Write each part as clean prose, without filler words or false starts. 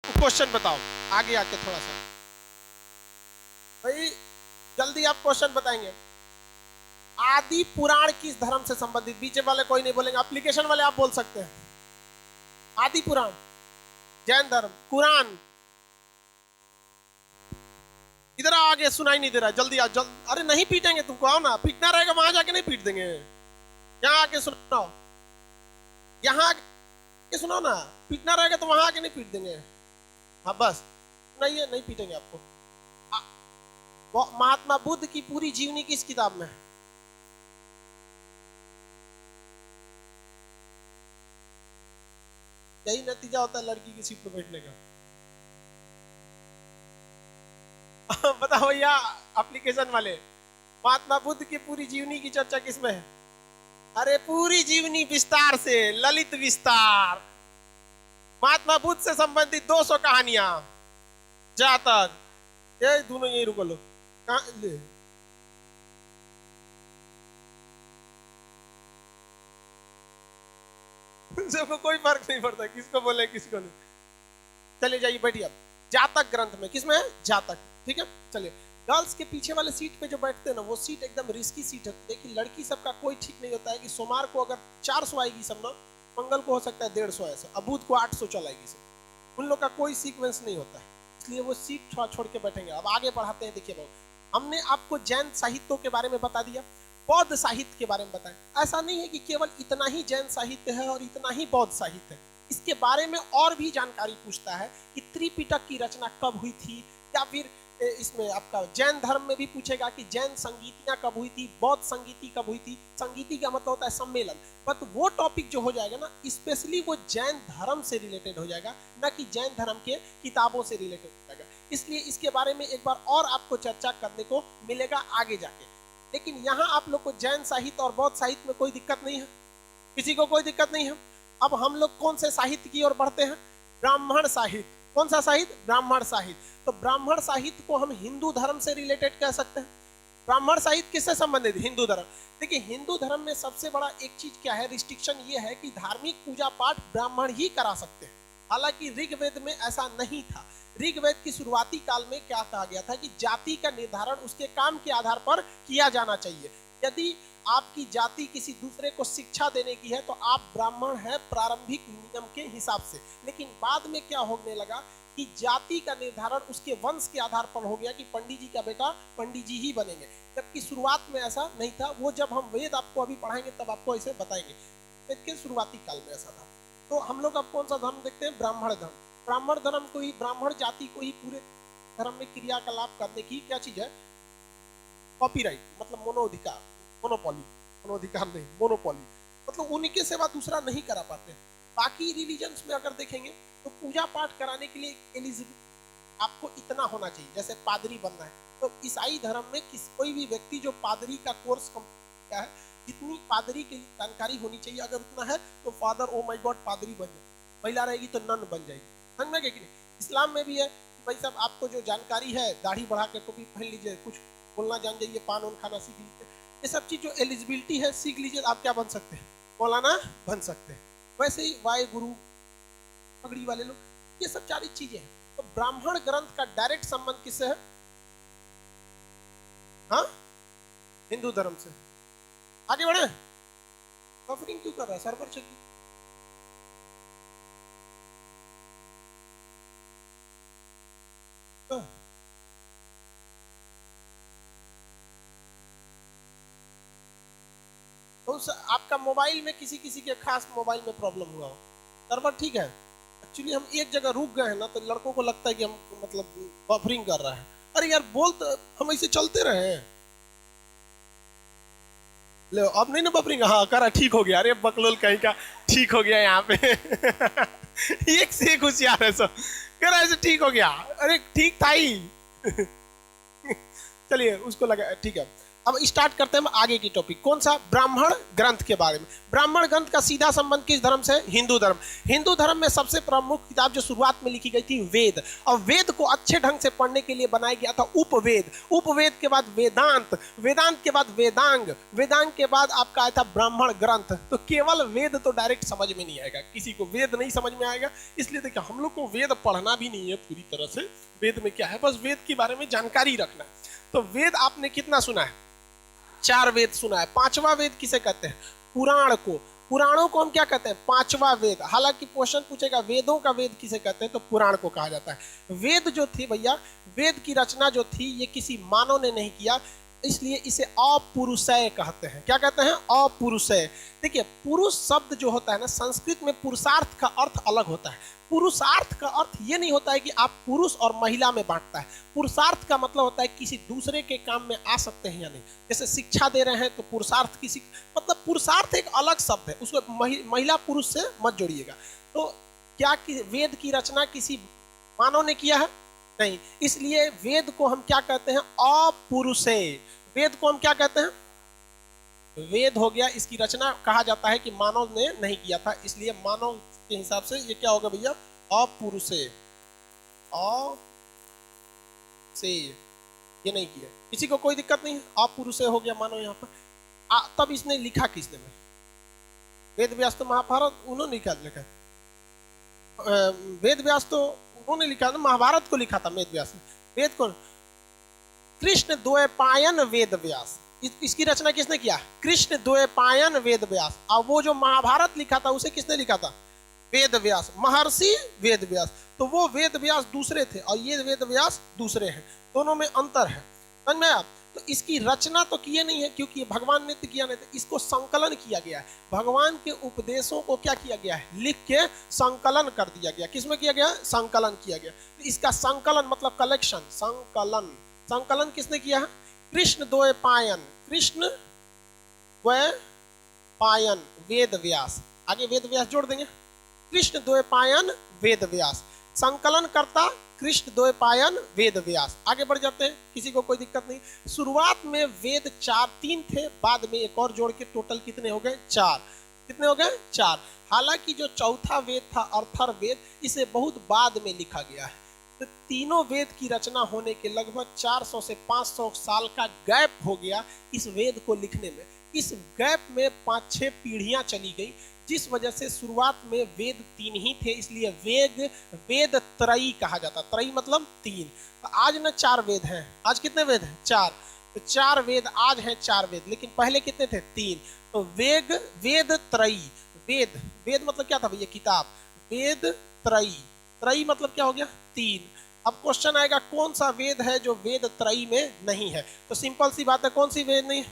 Question बताओ आगे आके थोड़ा सा भाई, जल्दी आप क्वेश्चन बताएंगे। आदि पुराण किस धर्म से संबंधित? बीच वाले कोई नहीं बोलेंगे, एप्लीकेशन वाले आप बोल सकते हैं। आदि पुराण जैन धर्म। कुरान इधर आगे सुनाई नहीं दे रहा, जल्दी आओ अरे नहीं पीटेंगे तुमको, आओ ना, पीटना रहेगा वहां जाके नहीं पीट देंगे, यहाँ आके सुनाओ, यहाँ आके सुनाओ ना, पीटना रहेगा तो वहां आके नहीं पीट देंगे। हाँ बस नहीं है, नहीं पीटेंगे आपको। महात्मा बुद्ध की पूरी जीवनी किस किताब में है? यही नतीजा होता है लड़की की सीट पर बैठने का। बताओ भैया एप्लीकेशन वाले, महात्मा बुद्ध की पूरी जीवनी की चर्चा किसमें है? अरे पूरी जीवनी विस्तार से, ललित विस्तार, महात्मा बुद्ध से संबंधित 200 कहानियां, जातक, ये दोनों यही रुको लो ले। सबको कोई फर्क नहीं पड़ता किसको बोले किसको नहीं। चले जाइए बैठिए आप। जातक ग्रंथ में किसमें है? जातक, ठीक है। चलिए, गर्ल्स के पीछे वाले सीट पे जो बैठते हैं ना, वो सीट एकदम रिस्की सीट है। देखिए लड़की सबका कोई ठीक नहीं होता है कि सोमवार को अगर 400 आएगी सब ना, मंगल को हो सकता है 150 ऐसे, अब बुध को 800 चलाएगी सब। उन लोग का कोई सीक्वेंस नहीं होता है, इसलिए वो सीट छोड़ के बैठेंगे। अब आगे बढ़ाते हैं। देखिए हमने आपको जैन साहित्यों के बारे में बता दिया, बौद्ध साहित्य के बारे में बताया। ऐसा नहीं है कि केवल इतना ही जैन साहित्य है और इतना ही बौद्ध साहित्य है, इसके बारे में और भी जानकारी पूछता है कि त्रिपिटक की रचना कब हुई थी, या फिर इसमें आपका जैन धर्म में भी पूछेगा कि जैन संगीतियां कब हुई थी, बौद्ध संगीति कब हुई थी। संगीति का मतलब होता है सम्मेलन, बट वो टॉपिक जो हो जाएगा ना, स्पेशली वो जैन धर्म से रिलेटेड हो जाएगा, ना कि जैन धर्म के किताबों से रिलेटेड हो जाएगा। इसलिए इसके बारे में एक बार और आपको चर्चा करने को मिलेगा आगे जाके। लेकिन यहाँ आप लोग को जैन साहित्य और बौद्ध साहित्य में कोई दिक्कत नहीं है, किसी को कोई दिक्कत नहीं है। अब हम लोग कौन से साहित्य की ओर बढ़ते हैं? ब्राह्मण साहित्य। कौन सा साहित्य? ब्राह्मण साहित्य। तो ब्राह्मण साहित्य को हम हिंदू धर्म से रिलेटेड कह सकते हैं। ब्राह्मण साहित्य किससे संबंधित? हिंदू धर्म। देखिए हिंदू धर्म में सबसे बड़ा एक चीज क्या है, रिस्ट्रिक्शन ये है कि धार्मिक पूजा पाठ ब्राह्मण ही करा सकते हैं। हालांकि ऋग्वेद में ऐसा नहीं था। ऋग्वेद की शुरुआती काल में क्या कहा गया था कि जाति का निर्धारण उसके काम के आधार पर किया जाना चाहिए। यदि आपकी जाति किसी दूसरे को शिक्षा देने की है तो आप ब्राह्मण हैं प्रारंभिक नियम के हिसाब से। लेकिन बाद में क्या होने लगा कि जाति का निर्धारण उसके वंश के आधार पर हो गया कि पंडित जी का बेटा पंडित जी ही बनेंगे, जबकि शुरुआत में ऐसा नहीं था। वो जब हम वेद आपको अभी पढ़ाएंगे तब आपको ऐसे बताएंगे। वेद के शुरुआती काल में ऐसा था। तो हम लोग अब कौन सा धर्म देखते हैं? ब्राह्मण धर्म। ब्राह्मण धर्म को ही, ब्राह्मण जाति को ही पूरे धर्म में क्रियाकलाप करने की क्या चीज है? कॉपीराइट, मतलब मोनोधिकार, मोनोपोली, मोनोधिकार नहीं मोनोपोली, मतलब उनके सिवा दूसरा नहीं करा पाते। बाकी रिलीजन्स में अगर देखेंगे तो पूजा पाठ कराने के लिए एलिजिबल आपको इतना होना चाहिए, जैसे पादरी बनना है। तो ईसाई धर्म में कोई भी व्यक्ति जो पादरी का कोर्स किया है, जितनी पादरी की जानकारी होनी चाहिए अगर उतना है तो फादर ओ माय गॉड पादरी बन जाए। महिला रहेगी तो नन बन जाएगी। समझ में कि नहीं? इस्लाम में भी है भाई साहब, आपको जो जानकारी है दाढ़ी बढ़ा के टोपी पहन लीजिए, कुछ बोलना जान जाइए, पान उन खाना सीख लीजिए, ये सब चीज जो एलिजिबिलिटी है सीख लीजिए, आप क्या बन सकते हैं? मौलाना बन सकते हैं। वैसे ही वाय गुरु, पगड़ी वाले लोग, ये सब सारी चीजें हैं। तो ब्राह्मण ग्रंथ का डायरेक्ट संबंध किससे है? हाँ, हिंदू धर्म से। आगे बढ़े। बफरिंग क्यों कर रहा है? Server check. तो आपका मोबाइल में किसी किसी के खास मोबाइल में प्रॉब्लम हुआ हो, सर्वर ठीक है। एक्चुअली हम एक जगह रुक गए हैं ना, तो लड़कों को लगता है कि हम मतलब बफरिंग कर रहा है। अरे यार बोल तो, हम ऐसे चलते रहे हैं। ले अब नहीं ना बफरिंग, हाँ करा, ठीक हो गया। अरे बकलोल कहीं का, ठीक हो गया यहाँ पे। एक से एक होशियार है सब, कह रहा है ठीक हो गया। अरे ठीक था ही। चलिए उसको लगा ठीक है। अब स्टार्ट करते हैं हम आगे की टॉपिक। कौन सा? ब्राह्मण ग्रंथ के बारे में। ब्राह्मण ग्रंथ का सीधा संबंध किस धर्म से? हिंदू धर्म। हिंदू धर्म में सबसे प्रमुख किताब जो शुरुआत में लिखी गई थी वेद, और वेद को अच्छे ढंग से पढ़ने के लिए बनाया गया था उपवेद। उपवेद के बाद वेदांत, वेदांत के बाद वेदांग, वेदांग के बाद आपका आया था ब्राह्मण ग्रंथ। तो केवल वेद तो डायरेक्ट समझ में नहीं आएगा, किसी को वेद नहीं समझ में आएगा। इसलिए देखिए हम लोग को वेद पढ़ना भी नहीं है पूरी तरह से, वेद में क्या है बस वेद के बारे में जानकारी रखना। तो वेद आपने कितना सुना है? 4 वेद सुना है। 5वां वेद किसे कहते हैं? पुराण को। पुराणों को हम क्या कहते हैं? 5वां वेद। हालांकि क्वेश्चन पूछेगा वेदों का वेद किसे कहते हैं, तो पुराण को कहा जाता है। वेद जो थी भैया, वेद की रचना जो थी ये किसी मानव ने नहीं किया, इसलिए इसे अपुरुषय कहते हैं। क्या कहते हैं? अपुरुषय। देखिए पुरुष शब्द जो होता है ना, संस्कृत में पुरुषार्थ का अर्थ अलग होता है। पुरुषार्थ का अर्थ ये नहीं होता है कि आप पुरुष और महिला में बांटता है। पुरुषार्थ का मतलब होता है किसी दूसरे के काम में आ सकते हैं या नहीं। जैसे शिक्षा दे रहे हैं तो पुरुषार्थ किसी, मतलब पुरुषार्थ एक अलग शब्द है, उसको महिला पुरुष से मत जोड़िएगा। तो क्या वेद की रचना किसी मानव ने किया है? नहीं। इसलिए वेद को हम क्या कहते हैं? अपुरुषेय। वेद को हम क्या कहते हैं? वेद हो गया, इसकी रचना कहा जाता है कि मानव ने नहीं किया था, इसलिए मानव के हिसाब से ये क्या होगा भैया? अपुरुषेय। ये नहीं किया, किसी को कोई दिक्कत नहीं, अपुरुषेय हो गया मानव यहाँ पर। तब इसने लिखा किसने? वेद व्यास तो महाभारत उन्होंने लिखा। वेद व्यास तो उन्होंने लिखा था, महाभारत को लिखा था वेद व्यास ने। वेद को कृष्ण द्वैपायन वेद व्यास, इसकी रचना किसने किया? कृष्ण द्वैपायन वेद व्यास। और वो जो महाभारत लिखा था उसे किसने लिखा था? वेद व्यास, महर्षि वेद व्यास। तो वो वेद व्यास दूसरे थे और ये वेद व्यास दूसरे हैं, दोनों में अंतर है। समझ में आया? तो इसकी रचना तो किए नहीं है क्योंकि भगवान ने तो किया नहीं था, इसको संकलन किया गया है। भगवान के उपदेशों को क्या किया गया है? लिख के संकलन कर दिया गया। किसमें किया गया? संकलन किया गया। तो इसका संकलन मतलब कलेक्शन, संकलन। संकलन किसने किया है? कृष्ण द्वैपायन, कृष्ण द्वैपायन वेद व्यास। आगे वेद व्यास जोड़ देंगे, कृष्ण द्वैपायन वेद व्यास। संकलन करता कृष्ण द्वैपायन वेद व्यास। आगे बढ़ जाते हैं, किसी को कोई दिक्कत नहीं। शुरुआत में वेद 3 थे, बाद में एक और जोड़ के टोटल कितने हो गए? 4। कितने हो गए? 4। हालांकि जो चौथा वेद था अर्थर वेद, इसे बहुत बाद में लिखा गया है। तो तीनों वेद की रचना होने के लगभग 400 से 500 साल का गैप हो गया इस वेद को लिखने में। इस गैप में 5-6 पीढ़ियां चली गई, जिस वजह से शुरुआत में वेद 3 ही थे, इसलिए वेद त्रयी कहा जाता। त्रयी मतलब 3। तो आज ना 4 वेद हैं। आज कितने वेद हैं? 4। तो 4 वेद आज हैं, 4 वेद, लेकिन पहले कितने थे? 3। तो वेद त्रयी। वेद मतलब क्या था भैया? किताब। वेद त्रयी, त्रयी मतलब क्या हो गया? 3। अब क्वेश्चन आएगा कौन सा वेद है जो वेद त्रयी में नहीं है? तो सिंपल सी बात है, कौन सी वेद नहीं?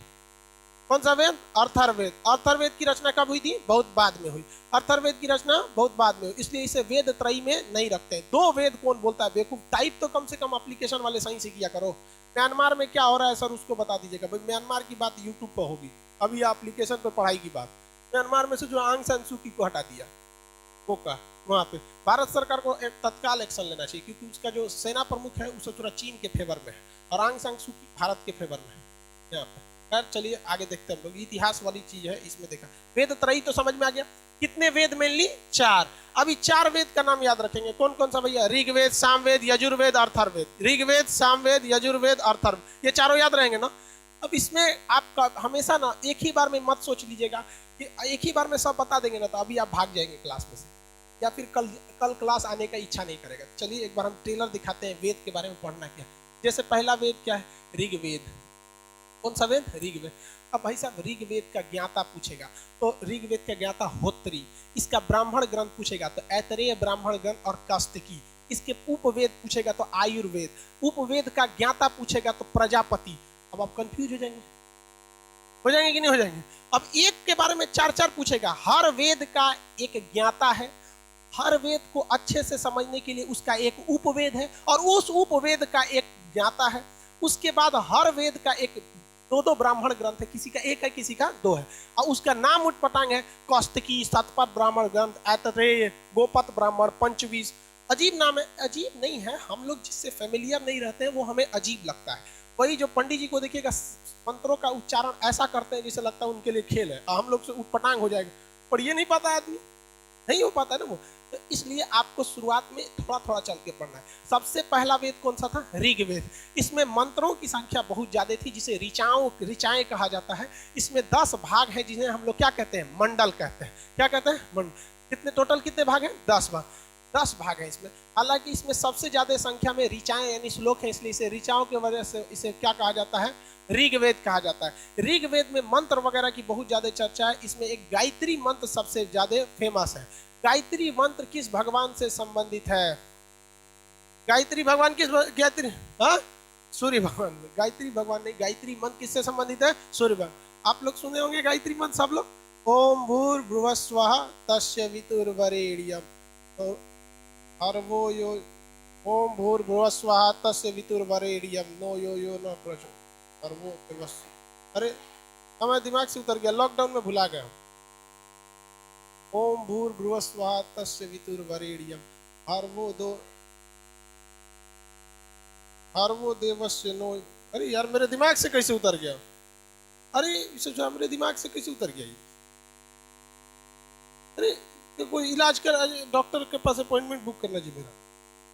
कौन सा वेद? अर्थर्ववेद। अर्थर्ववेद की रचना कब हुई थी? बहुत बाद में हुई। अर्थर्ववेद की रचना बहुत बाद में हुई, इसलिए इसे वेद त्रयी में नहीं रखते। 2 वेद कौन बोलता है? बेवकूफ। टाइप तो कम से कम एप्लीकेशन वाले सही से किया करो। म्यांमार में क्या हो रहा है सर, उसको बता दीजिएगा भाई। म्यांमार की बात यूट्यूब पर होगी, अभी एप्लीकेशन पर पढ़ाई की बात। म्यांमार में से जो आंग सान सू की को हटा दिया, वो का वहाँ पे भारत सरकार को एक तत्काल एक्शन लेना चाहिए, क्योंकि उसका जो सेना प्रमुख है उसे थोड़ा चीन के फेवर में है और आंग सान सू की भारत के फेवर में है यहाँ पे। खैर चलिए आगे देखते हैं हम लोग, इतिहास वाली चीज है इसमें। देखा वेद त्रयी तो समझ में आ गया। कितने वेद मेनली? 4। अभी 4 वेद का नाम याद रखेंगे। कौन कौन सा भैया? ऋग्वेद, सामवेद, यजुर्वेद, अर्थर्ववेद। ऋग्वेद, सामवेद, यजुर्वेद, अर्थर्ववेद, ये चारों याद रहेंगे ना। अब इसमें आपका हमेशा ना एक ही बार में मत सोच लीजिएगा कि एक ही बार में सब बता देंगे ना, तो अभी आप भाग जाएंगे क्लास में से, या फिर कल क्लास आने का इच्छा नहीं करेगा। चलिए एक बार हम ट्रेलर दिखाते हैं वेद के बारे में पढ़ना क्या। जैसे पहला वेद क्या है? ऋग्वेद। कौन सा वेद? ऋग्वेद। अब भाई साहब ऋग्वेद का ज्ञाता पूछेगा तो ऋग्वेद का ज्ञाता होत्री। इसका ब्राह्मण ग्रंथ पूछेगा तो ऐतरेय ब्राह्मण ग्रंथ और कौस्तिकी। इसके उपवेद पूछेगा तो आयुर्वेद। उपवेद का ज्ञाता पूछेगा तो प्रजापति। अब आप कंफ्यूज हो जाएंगे कि नहीं हो जाएंगे? अब एक के बारे में 4 पूछेगा। हर वेद का एक ज्ञाता है, हर वेद को अच्छे से समझने के लिए उसका एक उपवेद है और उस उपवेद का एक ज्ञाता है। उसके बाद हर वेद का एक 2 ब्राह्मण ग्रंथ है, किसी का 1 है किसी का 2 है, और उसका नाम उटपटांग है कौस्तिकी, शतपथ ब्राह्मण ग्रंथ, ऐतरेय, गोपत ब्राह्मण, पंचवीस। अजीब नाम है? अजीब नहीं है, हम लोग जिससे फेमिलियर नहीं रहते हैं वो हमें अजीब लगता है। वही जो पंडित जी को देखिएगा मंत्रों का उच्चारण ऐसा करते हैं जैसे लगता है उनके लिए खेल है, हम लोग से उटपटांग हो जाएगा, पर ये नहीं पता आदमी, नहीं हो पाता ना वो। तो इसलिए आपको शुरुआत में थोड़ा थोड़ा चल के पढ़ना है। सबसे पहला वेद कौन सा था? ऋग्वेद। इसमें मंत्रों की संख्या बहुत ज्यादा थी, जिसे ऋचाएं कहा जाता है। इसमें 10 भाग हैं जिन्हें हम लोग क्या कहते हैं? मंडल कहते हैं। क्या कहते हैं? मंडल। कितने टोटल कितने भाग हैं? 10 भाग। 10 भाग हैं इसमें। हालांकि इसमें सबसे ज्यादा संख्या में ऋचाएं यानी श्लोक है, इसलिए इसे ऋचाओं की वजह से इसे क्या कहा जाता है? ऋग्वेद कहा जाता है। ऋग्वेद में मंत्र वगैरह की बहुत ज्यादा चर्चा है। इसमें एक गायत्री मंत्र सबसे ज्यादा फेमस है। गायत्री मंत्र किस भगवान से संबंधित है? गायत्री भगवान किस गायत्री? हाँ, सूर्य भगवान। गायत्री भगवान नहीं, गायत्री मंत्र किससे संबंधित है? सूर्य भगवान। आप लोग सुने होंगे गायत्री मंत्र सब लोग। ओम भूर्भुवस्वः तस्य वितुर्वरेण्यम भर्गो यो, ओम भूर्भुवस्वः तस्य वितुर्वरेण्यम नो यो यो न प्रचोदयात्। अरे हमारे दिमाग से उतर गया, लॉकडाउन में भुला गया। ओम भूर्भुवस्वः तस्य वितुर्वरेण्यम भर्गो देवस्य नो। अरे यार मेरे दिमाग से कैसे उतर गया? अरे सोचा मेरे दिमाग से कैसे उतर गया ये? अरे तो कोई इलाज कर, डॉक्टर के पास अपॉइंटमेंट बुक करना चाहिए मेरा।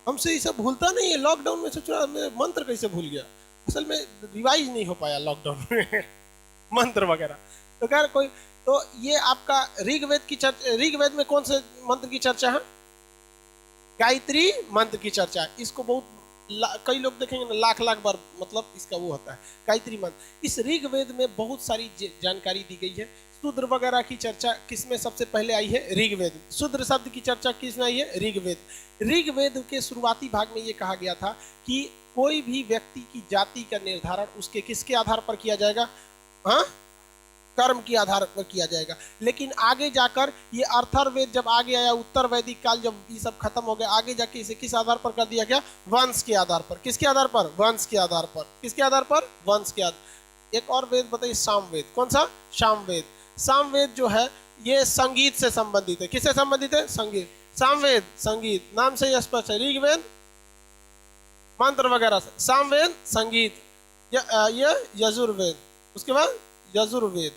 हमसे ये सब भूलता नहीं है। लॉकडाउन में सोचा मैं मंत्र कैसे भूल गया, असल में रिवाइज नहीं हो पाया लॉकडाउन में मंत्र वगैरह। तो खैर कोई, तो ये आपका ऋग्वेद की चर्चा। ऋग्वेद में कौन से मंत्र की चर्चा है? गायत्री मंत्र की चर्चा है। इसको बहुत कई लोग देखेंगे ना, लाख लाख बार मतलब इसका वो होता है गायत्री मंत्र। इस ऋग्वेद में बहुत सारी जानकारी दी गई है। शूद्र वगैरह की चर्चा किसमें सबसे पहले आई है? ऋग्वेद। शूद्र शब्द की चर्चा किसमें आई है? ऋग्वेद। ऋग्वेद के शुरुआती भाग में ये कहा गया था कि कोई भी व्यक्ति की जाति का निर्धारण उसके किसके आधार पर किया जाएगा? हाँ, कर्म के आधार पर किया जाएगा। लेकिन आगे जाकर ये अर्थर्वेद जब आगे आया, उत्तर वैदिक काल जब ये सब खत्म हो गया, आगे जाके इसे किस आधार पर कर दिया गया? वंश के आधार पर। किसके आधार पर? वंश के आधार पर। किसके आधार पर? वंश के आधार। एक और वेद बताइए, सामवेद। कौन सा? सामवेद। सामवेद जो है ये संगीत से संबंधित है। किससे संबंधित है? संगीत। सामवेद संगीत, नाम से स्पष्ट है। ऋग्वेद मंत्र वगैरह से, सामवेद संगीत। ये यजुर्वेद। उसके बाद यजुर्वेद।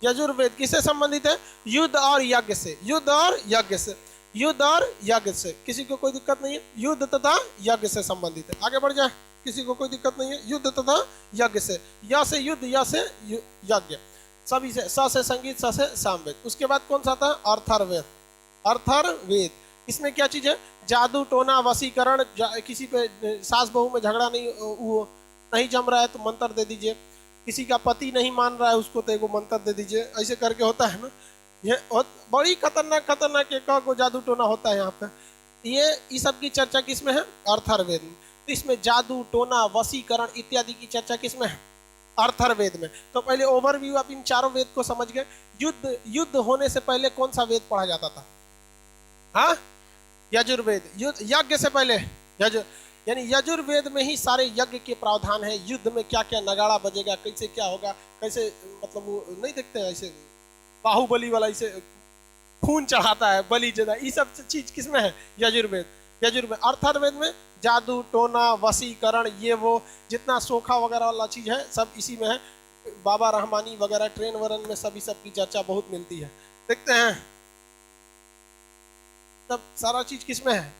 यजुर्वेद किससे संबंधित है? युद्ध और यज्ञ से। युद्ध और यज्ञ से। युद्ध और यज्ञ से। किसी को कोई दिक्कत नहीं है? युद्ध तथा यज्ञ से संबंधित है। आगे बढ़ जाए, किसी को कोई दिक्कत नहीं है? युद्ध तथा यज्ञ से। या से युद्ध, या से यज्ञ, सभी से। स से संगीत, स से सामवेद। उसके बाद कौन सा था? अर्थर्वेद। अर्थर्वेद। इसमें क्या चीज है? जादू टोना वशीकरण, किसी पे सास बहू में झगड़ा नहीं जम रहा है तो मंत्र दे दीजिए। किसी का पति नहीं मान रहा है उसको तो एगो मंत्र दे दीजिए। ऐसे करके होता है ना। ये बड़ी खतरनाक एक को जादू टोना होता है यहाँ पे। ये सब की चर्चा किसमें है? अर्थर्वेद में। तो इसमें जादू टोना वशीकरण इत्यादि की चर्चा किसमें है? अर्थर्वेद में। तो पहले ओवरव्यू आप इन चारों वेद को समझ गए। युद्ध होने से पहले कौन सा वेद पढ़ा जाता था? हाँ, यजुर्वेद। यज्ञ से पहले यानी यजुर्वेद में ही सारे यज्ञ के प्रावधान है। युद्ध में क्या क्या नगाड़ा बजेगा, कैसे क्या होगा, कैसे मतलब वो नहीं देखते हैं ऐसे बाहुबली वाला ऐसे खून चढ़ाता है बलि जदा, ये सब चीज किसमें है? यजुर्वेद। यजुर्वेद। अर्थर्वेद में जादू टोना वशीकरण ये वो जितना सोखा वगैरह वाला चीज है सब इसी में है। बाबा रहमानी वगैरह ट्रेन वरन में सभी सब की चर्चा बहुत मिलती है। देखते हैं तब सारा चीज किसमें है?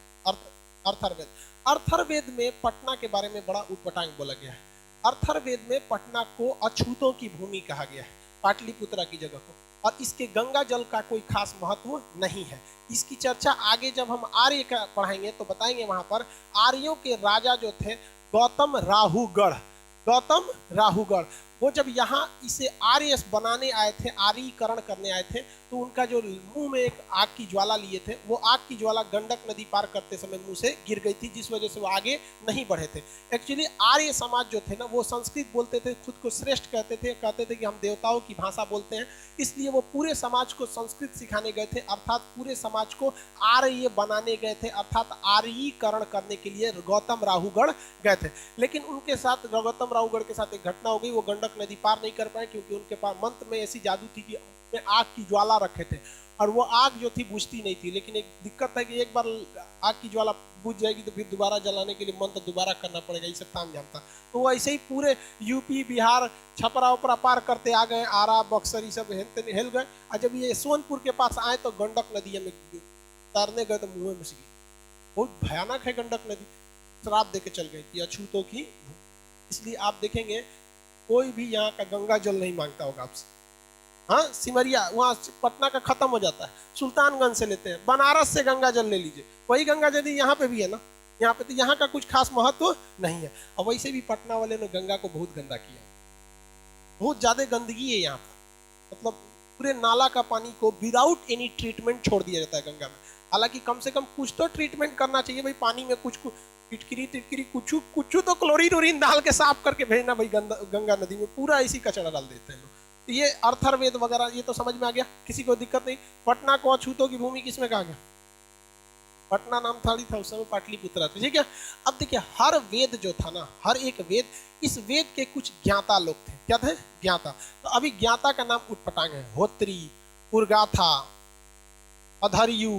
अर्थर्वेद। अर्थर्वेद में पटना के बारे में बड़ा उटपटांग बोला गया है। अर्थर्वेद में पटना को अछूतों की भूमि कहा गया है, पाटलिपुत्रा की जगह को। और इसके गंगा जल का कोई खास महत्व नहीं है। इसकी चर्चा आगे जब हम आर्य का पढ़ाएंगे तो बताएंगे। वहां पर आर्यों के राजा जो थे गौतम राहुगढ़, वो जब यहाँ इसे आर्य बनाने आए थे, आर्यीकरण करने आए थे, तो उनका जो मुंह में एक आग की ज्वाला लिए थे, वो आग की ज्वाला गंडक नदी पार करते समय मुंह से गिर गई थी, जिस वजह से वो आगे नहीं बढ़े थे। एक्चुअली आर्य समाज जो थे ना, वो संस्कृत बोलते थे, खुद को श्रेष्ठ कहते थे कि हम देवताओं की भाषा बोलते हैं, इसलिए वो पूरे समाज को संस्कृत सिखाने गए थे, अर्थात पूरे समाज को आर्य बनाने गए थे, अर्थात आर्यीकरण करने के लिए गौतम राहुगढ़ गए थे। लेकिन उनके साथ, गौतम राहुगढ़ के साथ एक घटना हो गई। वो गंडक गंडक नदी पार नहीं कर पाए, क्योंकि उनके पास मंत्र में ऐसी जादू थी कि उसमें आग की ज्वाला रखे थे, और वो आग जो थी बुझती नहीं थी। लेकिन एक दिक्कत है कि एक बार आग की ज्वाला बुझ जाएगी तो फिर दोबारा जलाने के लिए मंत्र दोबारा करना पड़ेगा, ये सब काम जानता। तो वो ऐसे ही पूरे यूपी बिहार छपरा उपरा पार करते आ गए, आरा बक्सर ये सब हिल गए। और जब ये सोनपुर के पास आए तो गंडक नदी में तैरने गए तो मुंह में घुस गई। बहुत भयानक है गंडक नदी, श्राप दे के चल गई थी अछूतों की। इसलिए आप देखेंगे कोई भी यहाँ का गंगा जल नहीं मांगता होगा आपसे। हाँ, सिमरिया वहाँ पटना का खत्म हो जाता है, सुल्तानगंज से लेते हैं, बनारस से गंगा जल ले लीजिए, वही गंगा जल यहाँ पे भी है ना। यहाँ पे तो यहाँ का कुछ खास महत्व नहीं है। और वैसे भी पटना वाले ने गंगा को बहुत गंदा किया, बहुत ज्यादा गंदगी है यहाँ पर। मतलब पूरे नाला का पानी को विदाउट एनी ट्रीटमेंट छोड़ दिया जाता है गंगा में। हालांकि कम से कम कुछ तो ट्रीटमेंट करना चाहिए भाई, पानी में कुछ टिटकिरी टिटकिरी कुछ तो क्लोरीन उरीन डाल के साफ करके भेजना भाई। गंगा नदी में पूरा इसी कचरा डाल देते हैं। तो ये अर्थरवेद वगैरह ये तो समझ में आ गया, किसी को दिक्कत नहीं। पटना को अछूतों की भूमि किसमें कहा गया? पटना नाम थोड़ी था उस समय, पाटलिपुत्रा था, ठीक है। अब देखिए हर वेद जो था ना, हर एक वेद, इस वेद के कुछ ज्ञाता लोग थे। क्या थे? ज्ञाता। तो अभी ज्ञाता का नाम उटपटांग है, होत्री, उर्गाथा, अधर्यु,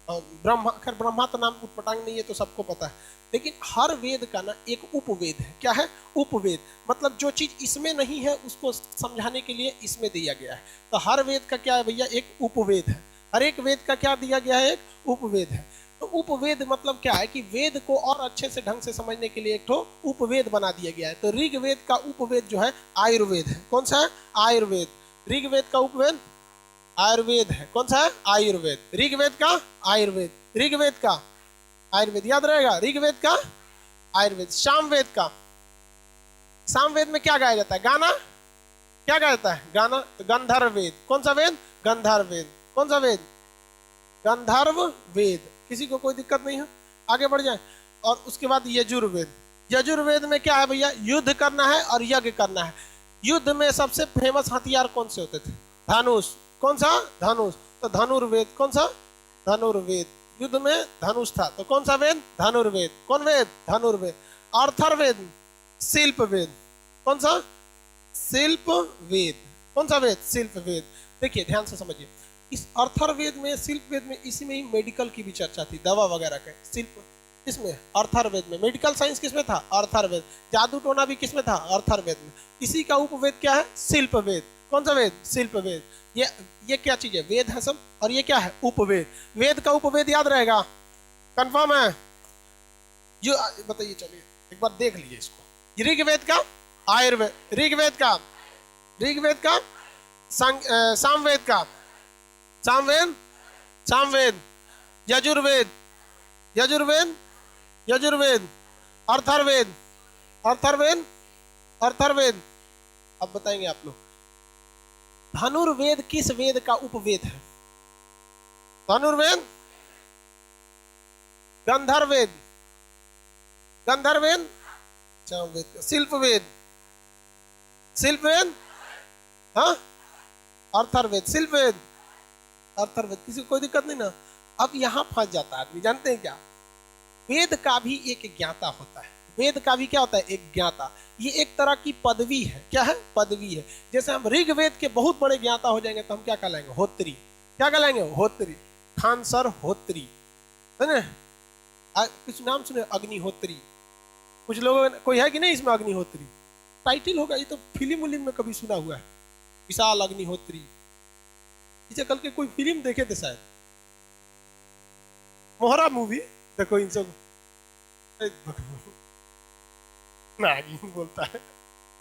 ब्रह्मा। खैर ब्रह्मा तो नाम उटपटांग नहीं है तो सबको पता है, लेकिन हर वेद का ना एक उपवेद है। क्या है? उपवेद। मतलब जो चीज इसमें नहीं है उसको समझाने के लिए इसमें दिया गया है। तो हर वेद का क्या है भैया? एक उपवेद है। हर एक वेद का क्या दिया गया है? एक उपवेद है। तो उपवेद मतलब क्या है कि वेद को और अच्छे से ढंग से समझने के लिए एक तो उपवेद बना दिया गया है। तो ऋग्वेद का उपवेद जो है आयुर्वेद है। कौन सा है? आयुर्वेद। ऋग्वेद का उपवेद आयुर्वेद है। कौन सा है? आयुर्वेद। ऋग्वेद का आयुर्वेद, ऋग्वेद का आयुर्वेद, याद रहेगा। ऋग्वेद का आयुर्वेद। सामवेद का, सामवेद में क्या गाया जाता है? गाना। क्या गाया जाता है? गाना। तो गंधर्व वेद। कौन सा वेद? गंधर्व वेद। कौन सा वेद? गंधर्व वेद। किसी को कोई दिक्कत नहीं है, आगे बढ़ जाए। और उसके बाद यजुर्वेद। यजुर्वेद में क्या है भैया? युद्ध करना है और यज्ञ करना है। युद्ध में सबसे फेमस हथियार कौन से होते थे? धनुष। कौन सा? धनुष। तो धनुर्वेद। कौन सा? धनुर्वेद। युद्ध में धनुष था तो कौन सा वेद? धनुर्वेद। कौन वेद? धनुर्वेद। अर्थर्वेद, शिल्प वेद। कौन सा? शिल्प वेद। कौन सा वेद? शिल्प वेद। देखिए ध्यान से समझिए, इस अर्थर्वेद में, शिल्प वेद में, इसमें ही मेडिकल की भी चर्चा थी, दवा वगैरह के। शिल्प किसमें? अर्थर्वेद में। मेडिकल साइंस किसमें था? अर्थर्वेद। जादू टोना भी किसमें था? अर्थर्वेद में। इसी का उपवेद क्या है? शिल्प वेद। कौन सा वेद? शिल्प वेद। ये क्या चीज है? वेद है सब, और ये क्या है? उपवेद। वेद का उपवेद याद रहेगा, कंफर्म है? जो बताइए, चलिए एक बार देख लीजिए इसको। ऋग्वेद का आयुर्वेद, ऋग्वेद का सामवेद का सामवेद, यजुर्वेद, अर्थर्वेद। अब बताएंगे आप लोग, धनुर्वेद किस वेद का उपवेद है? धनुर्वेद, गंधर्वेद, शिल्पवेद, हाँ, अर्थर्वेद, शिल्पवेद, अर्थर्वेद। किसी को कोई दिक्कत नहीं ना। अब यहां फंस जाता है आदमी, जानते हैं क्या? वेद का भी एक ज्ञाता होता है। वेद का भी क्या होता है? एक ज्ञाता। ये एक तरह की पदवी है। क्या है? पदवी है। जैसे हम ऋग्वेद के बहुत बड़े ज्ञाता हो जाएंगे तो हम क्या कहलाएंगे? होत्री। क्या कहलाएंगे? होत्री। खान सर होत्री, है ना? कुछ नाम सुने? अग्निहोत्री। कुछ लोगों, कोई है कि नहीं इसमें अग्निहोत्री? टाइटल होगा, ये तो फिल्म उलिम में कभी सुना हुआ है, विशाल अग्निहोत्री। इसे कल के कोई फिल्म देखे थे शायद, मोहरा मूवी। देखो इन सब नागिन बोलता है।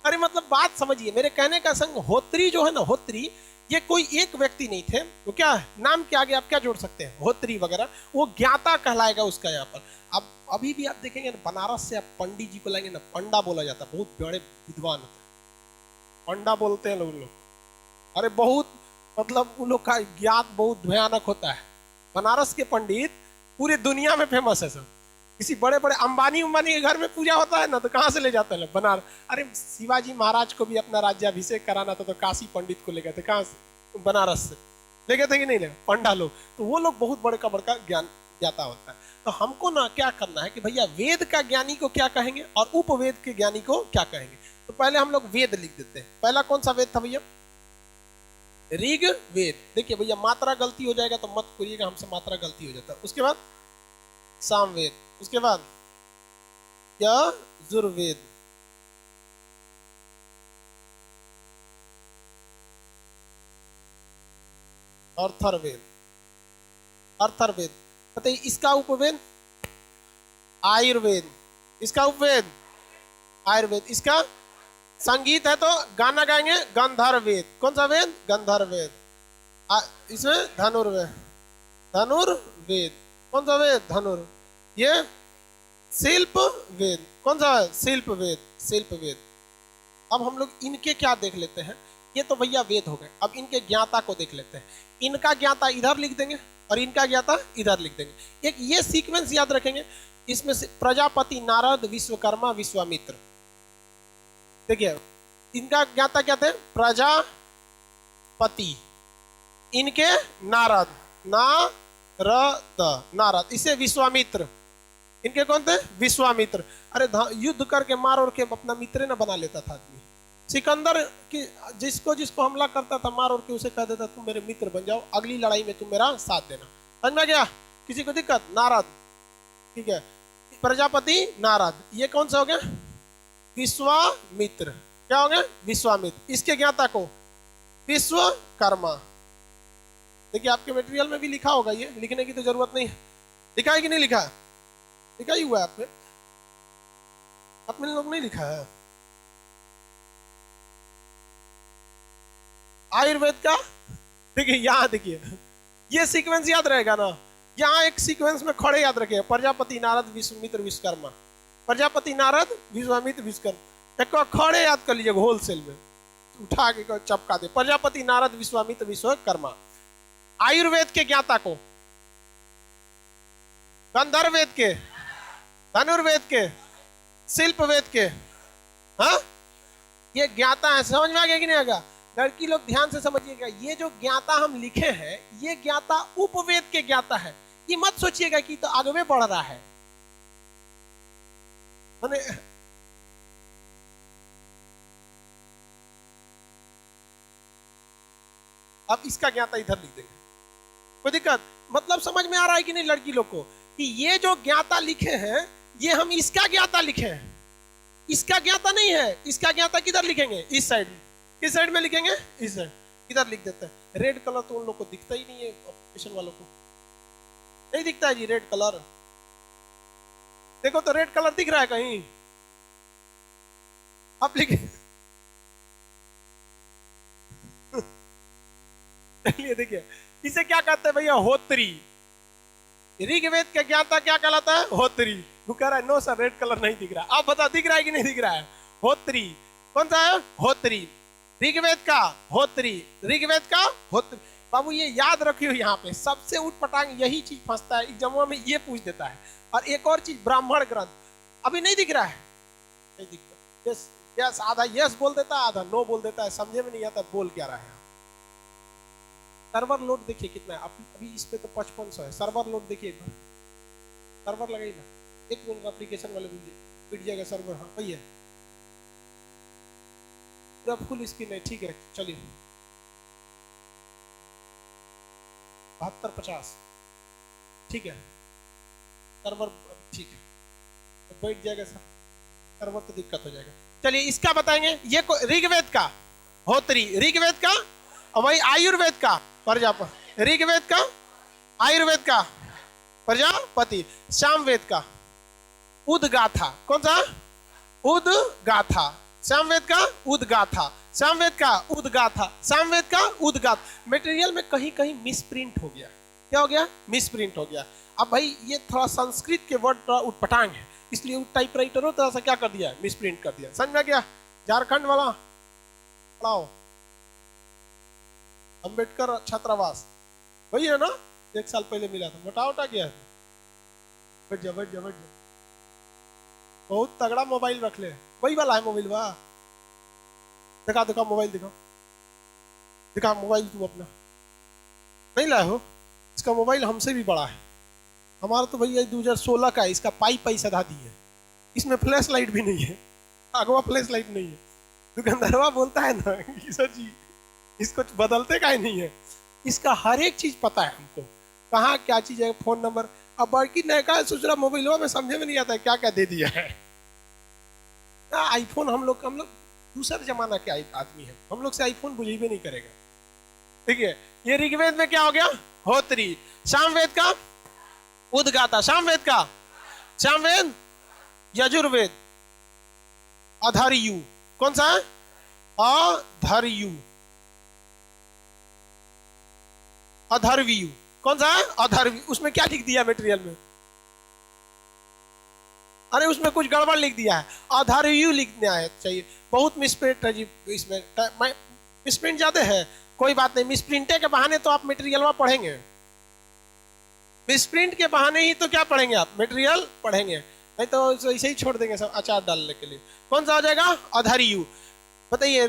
अरे मतलब बात समझिए, मेरे कहने का संग, होत्री जो है ना, होत्री ये कोई एक व्यक्ति नहीं थे। वो क्या है? नाम के आगे आप क्या जोड़ सकते हैं? होत्री वगैरह। वो ज्ञाता कहलाएगा उसका यहाँ पर। अब अभी भी आप देखेंगे ना, बनारस से आप पंडित जी को लाएंगे ना, पंडा बोला जाता है। बहुत बड़े विद्वान होते हैं, पंडा बोलते हैं लोग। अरे बहुत, मतलब उन लोग का ज्ञात बहुत भयानक होता है। बनारस के पंडित पूरी दुनिया में फेमस है सब। किसी बड़े बड़े अंबानी के घर में पूजा होता है ना, तो कहाँ से ले जाते हैं? बनारस। अरे शिवाजी महाराज को भी अपना राज्याभिषेक कराना था तो काशी पंडित को ले गए थे। कहाँ से? बनारस से ले गए थे कि नहीं ले? पंडा लोग। तो वो लोग बहुत बड़े का बड़का ज्ञान ज्ञाता होता है। तो हमको ना क्या करना है कि भैया वेद का ज्ञानी को क्या कहेंगे और उपवेद के ज्ञानी को क्या कहेंगे। तो तो पहले हम लोग वेद लिख देते हैं। पहला कौन सा वेद था भैया? ऋग वेद। देखिए भैया मात्रा गलती हो जाएगा तो मत करिएगा, हमसे मात्रा गलती हो जाता है। उसके बाद सामवेद, उसके बाद यजुर्वेद, अर्थर्वेद। अर्थर्वेद बताइए इसका उपवेद आयुर्वेद, इसका उपवेद आयुर्वेद। इसका संगीत है तो गाना गाएंगे गंधर्ववेद। कौन सा वेद? गंधर्ववेद। इसमें धनुर्वेद, धनुर्वेद। कौन सा वेद? धनुर। ये शिल्प वेद। कौन सा है? शिल्प वेद, शिल्प वेद। अब हम लोग इनके क्या देख लेते हैं, ये तो भैया वेद हो गए। अब इनके ज्ञाता को देख लेते हैं। इनका ज्ञाता इधर लिख देंगे और इनका ज्ञाता इधर लिख देंगे। एक ये सीक्वेंस याद रखेंगे, इसमें से प्रजापति, नारद, विश्वकर्मा, विश्वामित्र। देखिए इनका ज्ञाता क्या थे? प्रजापति, इनके नारद, नारद, इसे विश्वामित्र। इनके कौन थे? विश्वामित्र। अरे युद्ध करके मार और के अपना मित्र न बना लेता था आदमी। सिकंदर की जिसको जिसको हमला करता था मार और के उसे कह देता तुम मेरे मित्र बन जाओ, अगली लड़ाई में तुम मेरा साथ देना। समझ में गया? किसी को दिक्कत? नारद, ठीक है। प्रजापति, नारद। ये कौन सा हो गया? विश्वामित्र। क्या हो गया? विश्वामित्र। इसके ज्ञाता को विश्वकर्मा। देखिए आपके मटेरियल में भी लिखा होगा, ये लिखने की तो जरूरत नहीं है। लिखा है कि नहीं लिखा है? लिखा ही हुआ है आपने, अपने लोग नहीं लिखा है। आयुर्वेद का देखिए, यहां देखिए ये सीक्वेंस याद रहेगा ना। यहां एक सीक्वेंस में खड़े याद रखिए, प्रजापति, नारद, विश्वामित्र, विश्वकर्मा। प्रजापति, नारद, विश्वामित्र, विश्वकर्मा। एक खड़े याद कर लीजिएगा, होलसेल में उठा के चपका दे। प्रजापति, नारद, विश्वामित्र, विश्वकर्मा। आयुर्वेद के ज्ञाता को गंधर्ववेद के, धनुर्वेद के, शिल्प वेद के। हाँ ये ज्ञाता है। समझ में आ गया कि नहीं आएगा? लड़की लोग ध्यान से समझिएगा, ये जो ज्ञाता हम लिखे हैं ये ज्ञाता उपवेद के ज्ञाता है। ये मत सोचिएगा कि तो आगे में बढ़ रहा है। अब इसका ज्ञाता इधर लिख देंगे, कोई दिक्कत? मतलब समझ में आ रहा है कि नहीं लड़की लोग को कि ये जो ज्ञाता लिखे हैं ये हम इसका ज्ञाता लिखे हैं, इसका ज्ञाता नहीं है। इसका ज्ञाता किधर लिखेंगे? इस साइड में। किस साइड में लिखेंगे? इस साइड। इधर लिख देते हैं। रेड कलर तो उन लोग को दिखता ही नहीं है, ऑप्शन वालों को नहीं दिखता है जी रेड कलर। देखो तो रेड कलर दिख रहा है कहीं? अब लिखे चलिए देखिए इसे क्या कहते हैं भैया? होत्री। ऋग्वेद के ज्ञाता क्या कहलाता है? होत्री। वो कह रहा है नो सर रेड कलर नहीं दिख रहा। आप बताओ दिख रहा है कि नहीं दिख रहा है? होत्री। कौन सा है? होत्री। ऋग्वेद का होत्री, ऋग्वेद का होत्री। बाबू ये याद रखियो, यहाँ पे सबसे उठपटांग यही चीज फंसता है एग्जामों में, ये पूछ देता है। और एक और चीज ब्राह्मण ग्रंथ अभी नहीं दिख रहा है, नहीं दिखता। यस यस, आधा यस बोल देता है, आधा नो बोल देता है, समझे में नहीं आता बोल क्या रहा है। सर्वर लोड देखिए कितना है अभी इस पे तो 5500 है। सर्वर लोड देखिए एक बार, सर्वर लगाइए ना, एक मिनट एप्लीकेशन वाले मिट जाएगा सर्वर। हाँ वही है, पूरा फुल स्क्रीन है, ठीक है चलिए। 7250 ठीक है, सर्वर ठीक है तो बैठ जाएगा सर, सर्वर तो दिक्कत हो जाएगा। चलिए इसका बताएंगे, ये ऋग्वेद का होत्री, ऋग्वेद का, और वही आयुर्वेद का प्रजापति, ऋग्वेद का, आयुर्वेद का प्रजापति, सामवेद का उद्गाथा। कौन सा? उद्गाथा। सामवेद का उद्गाथा, सामवेद का उद्गाथा, सामवेद का उद्गात। मटेरियल में कहीं कहीं मिसप्रिंट हो गया। क्या हो गया? मिसप्रिंट हो गया। अब भाई ये थोड़ा संस्कृत के वर्ड थोड़ा उठपटांग है, इसलिए टाइपराइटरों तरह से क्या कर दिया? मिसप्रिंट कर दिया। समझ में गया? झारखंड वाला पढ़ाओ, अंबेडकर छात्रावास वही है ना, 1 साल पहले मिला था, मोटा उटा गया है। बैठ जा बैठ जा बैठ जा, बहुत तगड़ा मोबाइल रख ले, वही वाला है मोबाइल। वाह दिखा दिखा मोबाइल, दिखा दिखा मोबाइल। तू अपना नहीं लाए हो? इसका मोबाइल हमसे भी बड़ा है, हमारा तो भैया 2016 का है, इसका पाई सधा दी है, इसमें फ्लैश लाइट भी नहीं है, अगवा फ्लैश लाइट नहीं है। दुकानदारवा बोलता है ना कि सर जी इसको बदलते का ही नहीं है, इसका हर एक चीज पता है हमको, कहाँ क्या चीज है, फोन नंबर। अब बाकी नया सोच रहा मोबाइल में समझे में नहीं आता क्या क्या दे दिया है। आईफोन हम लोग दूसरा जमाना के आदमी है, हम लोग से आईफोन बुझी भी नहीं करेगा। ठीक है, ये ऋग्वेद में क्या हो गया, होत्री। सामवेद का उद्गाता, सामवेद का सामवेद, यजुर्वेद अधर्यु, कौन सा है, अधर्यु, अधर्व्यु, कौन सा है, अधर्व्यु। उसमें क्या लिख दिया मटेरियल में, अरे उसमें कुछ गड़बड़ लिख दिया है, अधर्व्यु लिखना है चाहिए, बहुत मिसप्रिंट है जी इसमें, मिसप्रिंट ज्यादा है, कोई बात नहीं, मिसप्रिंटे के बहाने तो आप मटेरियल में पढ़ेंगे, मिसप्रिंट के बहाने ही तो क्या पढ़ेंगे आप, मटेरियल पढ़ेंगे, नहीं तो ऐसे ही छोड़ देंगे सब अचार डालने के लिए। कौन सा हो जाएगा, अधर्यु। बताइए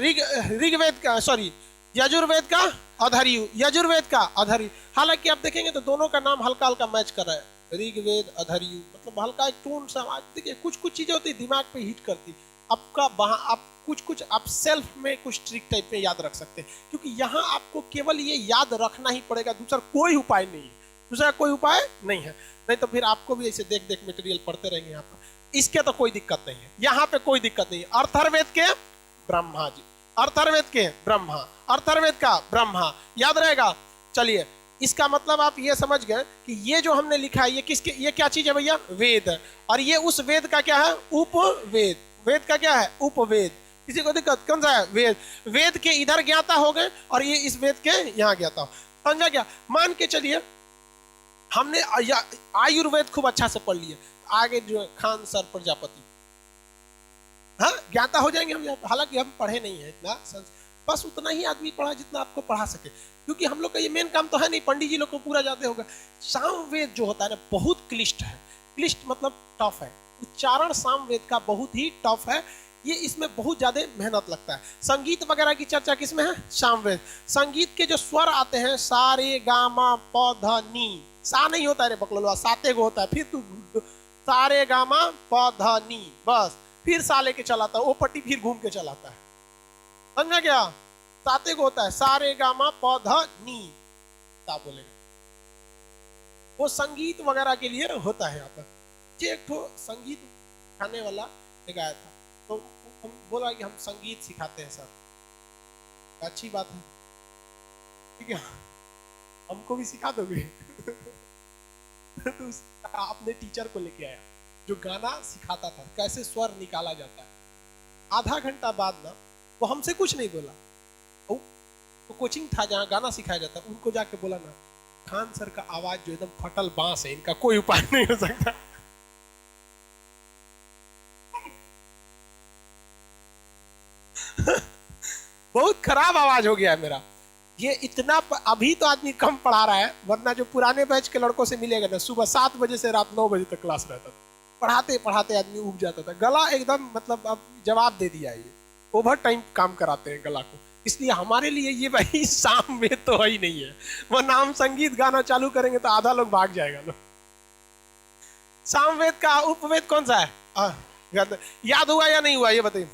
ऋग्वेद का, सॉरी यजुर्वेद का अधर्यु, यजुर्वेद का अधर्यु। हालांकि आप देखेंगे तो दोनों का नाम हल्का हल्का मैच कर रहा है, ऋग्वेद अधर्यु, मतलब हल्का एक टोन सा। देखिए कुछ कुछ चीजें होती है दिमाग पे हिट करती, आपका आप कुछ आप सेल्फ में कुछ ट्रिक टाइप में याद रख सकते हैं, क्योंकि यहाँ आपको केवल ये याद रखना ही पड़ेगा, दूसरा कोई उपाय नहीं है, दूसरा कोई उपाय नहीं है, नहीं तो फिर आपको भी ऐसे देख देख मटेरियल पढ़ते रहेंगे यहाँ पर। इसके तो कोई दिक्कत नहीं है, यहाँ पे कोई दिक्कत नहीं है। अर्थर्वेद के ब्रह्मा जी, अर्थर्वेद के ब्रह्मा, अर्थर्वेद का ब्रह्मा, याद रहेगा। चलिए इसका मतलब आप ये समझ गए कि ये जो हमने लिखा है ये किसके, ये क्या चीज है भैया, वेद, और ये उस वेद का क्या है, उपवेद। वेद का क्या है, उपवेद। किसी को दिक्कत, कौन सा है, वेद। वेद के इधर ज्ञाता हो गए और ये इस वेद के यहाँ ज्ञाता हो, समझा क्या। मान के चलिए हमने आयुर्वेद खूब अच्छा से पढ़ लिया, आगे जो खान सर प्रजापति, हाँ ज्ञाता हो जाएंगे हम। हालांकि हम पढ़े नहीं है इतना, बस उतना ही आदमी पढ़ा जितना आपको पढ़ा सके, क्योंकि हम लोग का ये मेन काम तो है नहीं, पंडित जी लोग को पूरा जाते होगा। सामवेद जो होता है ना बहुत क्लिष्ट है, क्लिष्ट मतलब टफ है, उच्चारण सामवेद का बहुत ही टफ है, ये इसमें बहुत ज्यादा मेहनत लगता है। संगीत वगैरह की चर्चा किसमें है, सामवेद। संगीत के जो स्वर आते हैं सा रे गा मा प ध नी, सा नहीं होता है रे बकलोलवा, साते को होता है, फिर तू सा रे गा मा प ध नी, बस फिर सा लेके चलाता है, वो पट्टी फिर घूम के चलाता है, समझा क्या। साते को होता है सा रे गा मा प ध नी, सा बोलेगा, वो संगीत वगैरह के लिए होता है। यहाँ पर एक ठो संगीत सिखाने वाला एक आया था, तो हम बोला कि हम संगीत सिखाते हैं सर, अच्छी बात है, ठीक है हमको भी सिखा दोगे तो आपने टीचर को लेके आया जो गाना सिखाता था, कैसे स्वर निकाला जाता है। आधा घंटा बाद ना वो हमसे कुछ नहीं बोला, तो कोचिंग था जहाँ गाना सिखाया जाता, उनको जाके बोला ना खान सर का आवाज जो एकदम फटल बांस है, इनका कोई उपाय नहीं हो सकता। बहुत खराब आवाज हो गया है मेरा, ये इतना अभी तो आदमी कम पढ़ा रहा है, वरना जो पुराने बैच के लड़कों से मिलेगा ना, सुबह 7 बजे से रात 9 बजे तक क्लास रहता था, पढ़ाते पढ़ाते आदमी उब जाता था, गला एकदम मतलब अब जवाब दे दिया, ये ओवर टाइम काम कराते हैं गला को। इसलिए हमारे लिए ये भाई सामवेद तो है ही नहीं है, वो नाम संगीत गाना चालू करेंगे तो आधा लोग भाग जाएगा लोग। सामवेद का उपवेद कौन सा है, याद हुआ या नहीं हुआ ये बताइए,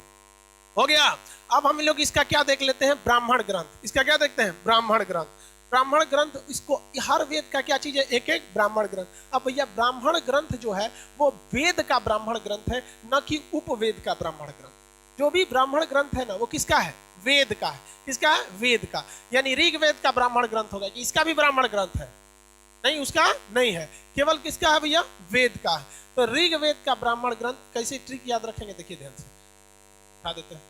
हो गया। अब हम लोग इसका क्या देख लेते हैं, ब्राह्मण ग्रंथ। इसका क्या देखते हैं, ब्राह्मण ग्रंथ। ब्राह्मण ग्रंथ, इसको हर वेद का क्या चीज है, एक एक ब्राह्मण ग्रंथ। अब भैया ब्राह्मण ग्रंथ जो है वो वेद का ब्राह्मण ग्रंथ है, न कि उपवेद का ब्राह्मण ग्रंथ। जो भी ब्राह्मण ग्रंथ है ना वो किसका है, वेद का है। किसका है, वेद का। यानी ऋग्वेद का ब्राह्मण ग्रंथ होगा कि इसका भी ब्राह्मण ग्रंथ है, नहीं उसका नहीं है, केवल किसका है भैया, वेद का है। तो ऋग्वेद का ब्राह्मण ग्रंथ कैसे ट्रिक याद रखेंगे, देखिए ध्यान से बता देते हैं।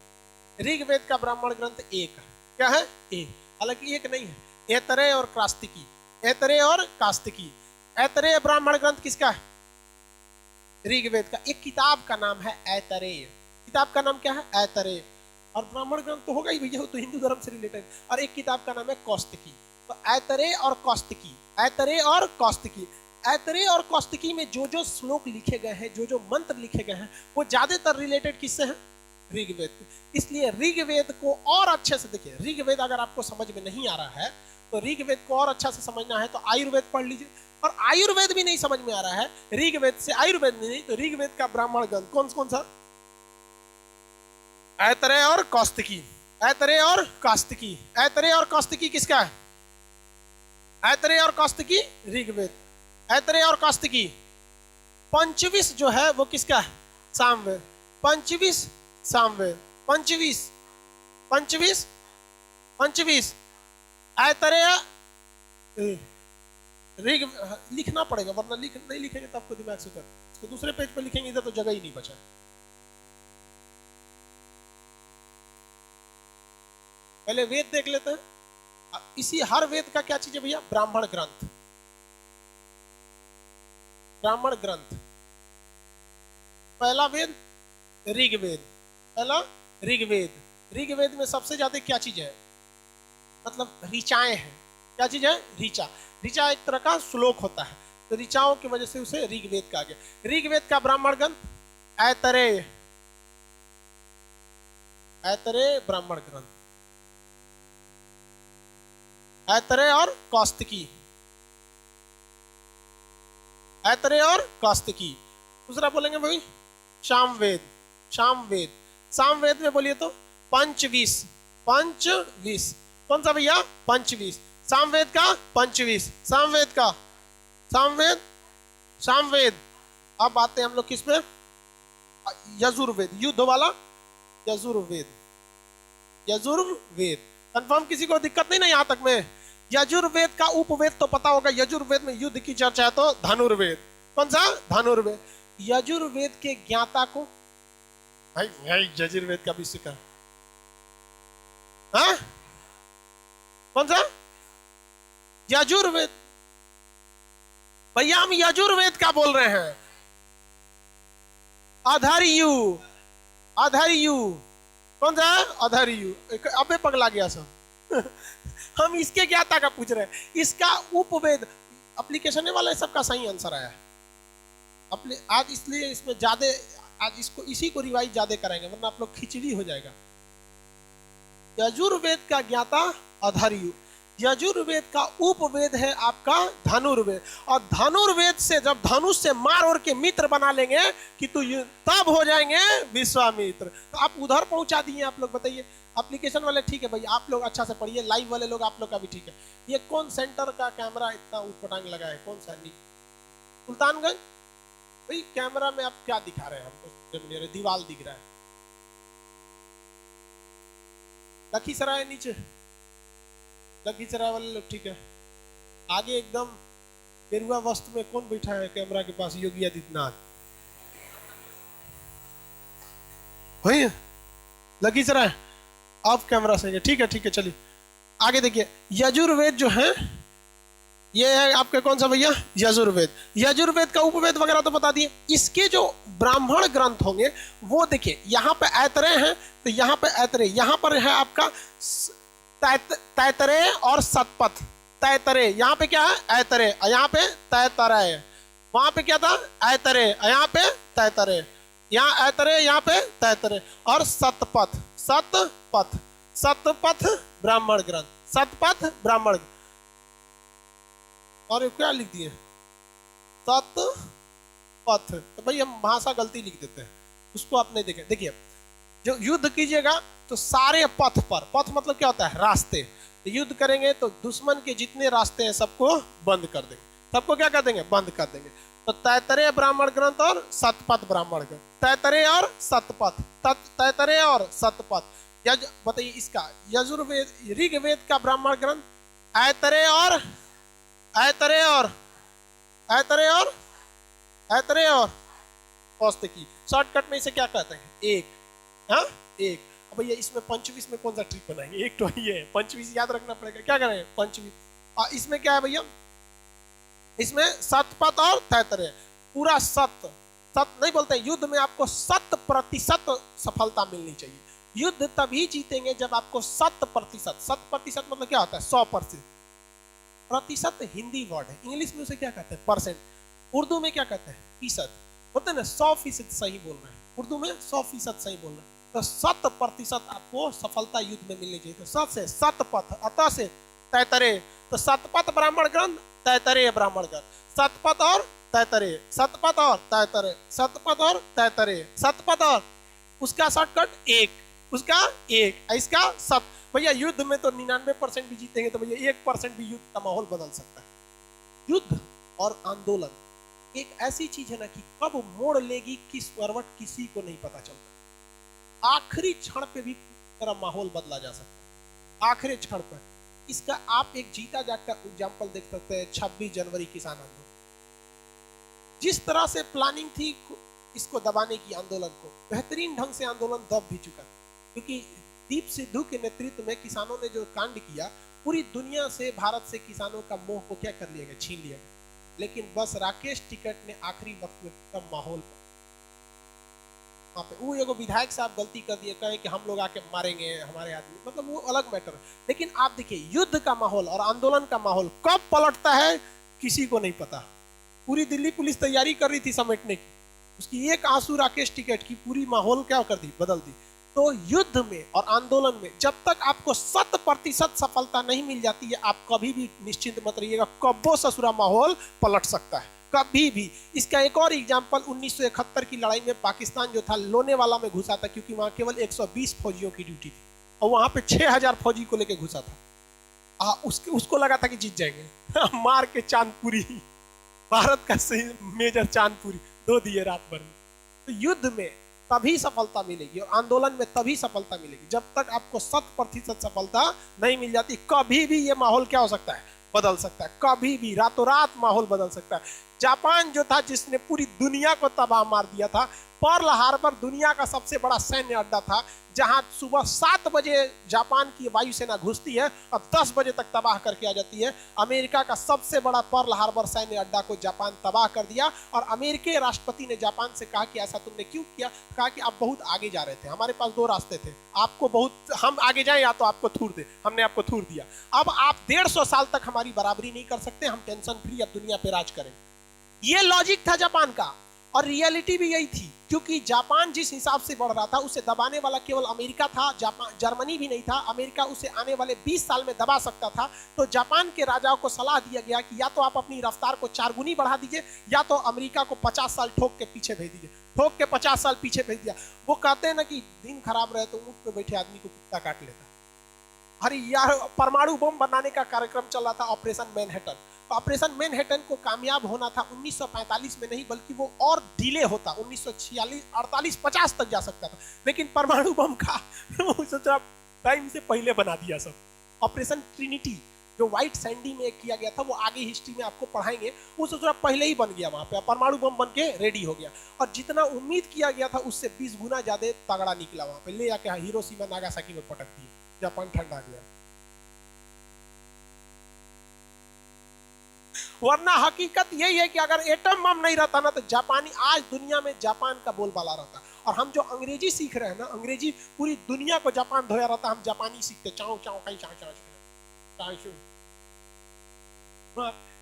ऋग्वेद का ब्राह्मण ग्रंथ एक है, क्या है, एक। हालांकि एक नहीं है, ऐतरेय और कास्तिकी, ऐतरेय और कास्तिकी। ऐतरेय ब्राह्मण ग्रंथ किसका है, ऋग्वेद का। एक किताब का नाम है ऐतरेय, किताब का नाम क्या है, ऐतरेय। और ब्राह्मण ग्रंथ तो होगा ही भैया, तो हिंदू धर्म से रिलेटेड। और एक किताब का नाम है कौस्तुकी। तो ऐतरेय और कौस्तुकी, ऐतरेय और कौस्तुकी। ऐतरेय और कौस्तुकी में जो जो श्लोक लिखे गए हैं, जो जो मंत्र लिखे गए हैं, वो ज्यादातर रिलेटेड किससे है, ऋग्वेद। इसलिए ऋग्वेद को और अच्छे से देखिए। ऋग्वेद अगर आपको समझ में नहीं आ रहा है तो ऋग्वेद को और अच्छा से समझना है तो आयुर्वेद पढ़ लीजिए। और आयुर्वेद भी नहीं समझ में आ रहा है, ऋग्वेद से आयुर्वेद नहीं, तो ऋग्वेद का ब्राह्मण ग्रंथ कौन कौन सा, ऐतरेय और कौस्तुकी, ऐतरेय और कौस्तुकी, ऐतरेय और कौस्तुकी किसका है? ऐतरेय और कौस्तुकी ऋग्वेद, ऐतरेय और कौस्तुकी। पंचविश जो है वो किसका है? सामवेद, पंचविश सामवेद, पंचविश, पंचविश, पंचविश, ऐतरेय ऋग, लिखना पड़ेगा वरना नहीं लिखेंगे तो आपको दिमाग से कर, इसको दूसरे पेज पे लिखेंगे, इधर तो जगह ही नहीं बचा। पहले वेद देख लेते हैं। इसी हर वेद का क्या चीज है भैया? ब्राह्मण ग्रंथ, ब्राह्मण ग्रंथ। पहला वेद ऋग्वेद, पहला ऋग्वेद। ऋग्वेद में सबसे ज्यादा क्या चीज है? मतलब ऋचाएं हैं। क्या चीज है? ऋचा। ऋचा एक तरह का श्लोक होता है, तो ऋचाओं की वजह से उसे ऋग्वेद कहा गया। ऋग्वेद का ब्राह्मण ग्रंथ ऐतरेय, ऐतरेय ब्राह्मण ग्रंथ, ऐतरेय और कौस्तुकी, ऐतरेय और कौस्तुकी। दूसरा बोलेंगे भाई सामवेद, सामवेद। सामवेद में बोलिए तो पंचविश, पंचविश। कौन सा भैया? पंचविश। सामवेद का पंचविश, सामवेद का, सामवेद, सामवेद। अब आते हैं हम लोग किस पे? यजुर्वेद, युद्ध वाला यजुर्वेद, यजुर्वेद। कंफर्म? किसी को दिक्कत नहीं ना यहाँ तक में? यजुर्वेद का उपवेद तो पता होगा। यजुर्वेद में युद्ध की चर्चा है तो धनुर्वेद। कौन सा? धनुर्वेद। यजुर्वेद के ज्ञाता को भाई यजुर्वेद का विषय का, हाँ कौन सा? यजुर्वेद। भैया हम यजुर्वेद का बोल रहे हैं। अधर्यु, अधर्यु। कौन सा? अधर्यु। अबे पगला गया सब। हम इसके ज्ञाता का पूछ रहे हैं। इसका उपवेद एप्लीकेशन वाला सबका सही आंसर आया अपने आज, इसलिए इसमें ज्यादा आज इसको इसी को रिवाइज ज्यादा कराएंगे वरना आप लोग खिचड़ी हो जाएगा। यजुर्वेद का ज्ञाता अधर्यु, यजुर्वेद का उपवेद है आपका धनुर्वेद। और धनुर्वेद से जब धनुष से मार और के मित्र बना लेंगे कि तू तब हो जाएंगे विश्वामित्र। तो आप उधर पहुंचा दिए। आप लोग बताइए, एप्लीकेशन वाले ठीक है भाई, आप लोग अच्छा से पढ़िए। लाइव वाले लोग आप लोग का भी ठीक है। ये कौन सेंटर का कैमरा इतना उटपटांग लगा है? कौन सा? नहीं, सुल्तानगंज। भाई कैमरा में आप क्या दिखा रहे हैं हमको? मेरे दीवार दिख रहा है। लखीसराय नीचे, लखीसराय वाले लोग ठीक है। आगे एकदम गेरुआ वस्त्र में कौन बैठा है कैमरा के पास? योगी आदित्यनाथ। वही लखीसराय। आप कैमरा सही है, ठीक है ठीक है। चलिए आगे देखिए। यजुर्वेद जो है ये है आपके कौन सा भैया? यजुर्वेद। यजुर्वेद का उपवेद वगैरह तो बता दिए। इसके जो ब्राह्मण ग्रंथ होंगे वो देखिए, यहाँ पे ऐतरेय है तो यहाँ पे ऐतरेय, यहाँ पर है आपका तैतरेय और सतपथ। तैतरेय यहाँ पे क्या है? ऐतरेय, यहाँ पे तैतरेय। वहां पे क्या था? ऐतरेय, यहाँ पे तैतरेय। यहाँ ऐतरेय, यहाँ पे तैतरेय। और सतपथ, सतपथ, सतपथ ब्राह्मण ग्रंथ, सतपथ ब्राह्मण। और क्या लिख दिए? सतपथ। तो भाई हम भाषा गलती लिख देते हैं, उसको आप नहीं देखें। देखिए जो युद्ध कीजिएगा तो सारे पथ पर, पथ मतलब क्या होता है? रास्ते। तो युद्ध करेंगे तो दुश्मन के जितने रास्ते हैं सबको बंद कर देंगे। सबको क्या कर देंगे? बंद कर देंगे। तो तैतरेय ब्राह्मण ग्रंथ और सतपथ ब्राह्मण ग्रंथ, तैतरेय और सतपथ, तैतरेय और सतपथ। यज बताइए इसका यजुर्वेद, ऋग्वेद का ब्राह्मण ग्रंथ ऐतरेय और ऐतरेय और ऐतरेय और ऐतरेय और कौस्तुकी। शॉर्टकट में इसे क्या कहते हैं? एक। हाँ एक। अब भैया इसमें पंचविश में कौन सा ट्रिक बनाएंगे? एक तो ये है पंचविश, याद रखना पड़ेगा। क्या करें? पंचविश। इसमें क्या है भैया? इसमें सतपथ और तैतरेय। पूरा सत, सत नहीं बोलते हैं। युद्ध में आपको 100% सफलता मिलनी चाहिए। युद्ध तभी जीतेंगे जब आपको 100%, 100% मतलब क्या होता है? 100%। प्रतिशत हिंदी वर्ड है, इंग्लिश में उसे क्या कहते हैं? परसेंट। उर्दू में क्या कहते हैं? फीसद। होते ना 100% सही बोल रहे हैं, उर्दू में 100% सही बोल रहे हैं। तो 100% आपको सफलता युद्ध में मिलनी चाहिए। तो सत से सतपथ, अतः से तैतरेय। तो सतपथ ब्राह्मण ग्रंथ, तैतरेय ब्राह्मण ग्रंथ। सतपथ और तैतरेय, सतपथ और तैतरेय, सतपथ और तैतरेय, सतपथ और उसका शॉर्टकट एक। उसका 1, इसका 7। भैया युद्ध में तो 99% भी जीतेंगे, तो भैया 1% भी युद्ध का माहौल बदल सकता है। युद्ध और आंदोलन एक ऐसी चीज है ना कि कब मोड़ लेगी किस करवट किसी को नहीं पता चलता। आखिरी क्षण पे भी तेरा माहौल बदला जा सकता है, आखिरी क्षण पर। इसका आप एक जीता जागता एग्जाम्पल देख सकते हैं 26 जनवरी किसान आंदोलन। जिस तरह से प्लानिंग थी इसको दबाने की आंदोलन को, बेहतरीन ढंग से आंदोलन दब भी चुका, क्योंकि दीप सिद्धू के नेतृत्व में किसानों ने जो कांड किया, पूरी दुनिया से भारत से किसानों का मोह को क्या कर लिया गया, छीन लिया गया। लेकिन बस राकेश टिकैत ने आखिरी वक्त में कम माहौल वहां पे वो एगो विधायक साहब गलती कर दिए, कहे कि हम लोग आके मारेंगे हमारे आदमी, मतलब वो अलग मैटर है। लेकिन आप देखिए युद्ध का माहौल और आंदोलन का माहौल कब पलटता है किसी को नहीं पता। पूरी दिल्ली पुलिस तैयारी कर रही थी समेटने की, उसकी एक आंसू राकेश टिकैत की पूरी माहौल क्या कर दी, बदल दी। तो युद्ध में और आंदोलन में जब तक आपको 100% सफलता नहीं मिल जाती है, आप कभी भी निश्चिंत मत रहिएगा, कब्बो ससुरा माहौल पलट सकता है, कभी भी। इसका एक और एग्जांपल 1971 की लड़ाई में पाकिस्तान जो था लोनेवाला में घुसा था, क्योंकि वहां केवल 120 फौजियों की ड्यूटी थी और वहां पे 6000 फौजी को लेकर घुसा था। उसको लगा था कि जीत जाएंगे मार के चांदपुरी, भारत का मेजर चांदपुरी 2 दिए रात भर में। तो युद्ध में तभी सफलता मिलेगी और आंदोलन में तभी सफलता मिलेगी जब तक आपको 100% सफलता नहीं मिल जाती। कभी भी ये माहौल क्या हो सकता है, बदल सकता है, कभी भी रातों रात माहौल बदल सकता है। जापान जो था जिसने पूरी दुनिया को तबाह मार दिया था, पर्ल हार्बर दुनिया का सबसे बड़ा सैन्य अड्डा था, जहां सुबह 7 बजे जापान की वायुसेना घुसती है और 10 बजे तक तबाह करके आ जाती है। अमेरिका का सबसे बड़ा पर्ल हार्बर सैन्य अड्डा को जापान तबाह कर दिया और अमेरिकी राष्ट्रपति ने जापान से कहा कि ऐसा तुमने क्यों किया। कहा कि आप बहुत आगे जा रहे थे, हमारे पास 2 रास्ते थे, आपको बहुत हम आगे जाए या तो आपको थूर दे, हमने आपको थूर दिया। अब आप 150 साल तक हमारी बराबरी नहीं कर सकते, हम टेंशन फ्री अब दुनिया पे राज करें। ये लॉजिक था जापान का और रियलिटी भी यही थी, क्योंकि जापान जिस हिसाब से बढ़ रहा था उसे दबाने वाला केवल अमेरिका था, जापान जर्मनी भी नहीं था। अमेरिका उसे आने वाले 20 साल में दबा सकता था। तो जापान के राजाओं को सलाह दिया गया कि या तो आप अपनी रफ्तार को 4 गुनी बढ़ा दीजिए या तो अमेरिका को 50 साल ठोक के पीछे भेज दीजिए। ठोक के 50 साल पीछे भेज दिया। वो कहते हैं ना कि दिन खराब रहे तो ऊँट पे बैठे आदमी को कुत्ता काट लेता। अरे यार, परमाणु बम बनाने का कार्यक्रम चल रहा था, ऑपरेशन मैनहट्टन। ऑपरेशन मैनहट्टन को कामयाब होना था 1945 में नहीं, बल्कि वो और डिले होता, 1946, 48, 50 तक जा सकता था। लेकिन परमाणु बम का टाइम से पहले बना दिया सब। ऑपरेशन ट्रिनिटी जो व्हाइट सैंडी में किया गया था, वो आगे हिस्ट्री में आपको पढ़ाएंगे, वो सोचा पहले ही बन गया, वहां पे परमाणु बम बन के रेडी हो गया। और जितना उम्मीद किया गया था उससे 20 गुना ज्यादा तगड़ा निकला। वहां पे ले जाके हिरोशिमा नागासाकी में पटक दिया, जापान ठंडा गया। वरना हकीकत यही है कि अगर एटम बम नहीं रहता ना तो जापानी आज दुनिया में जापान का बोलबाला रहता। और हम जो अंग्रेजी सीख रहे हैं ना, अंग्रेजी पूरी दुनिया को जापान धोया रहता, हम जापानी सीखते चाओ चाओ कहीं चाओ चाओ चाओ।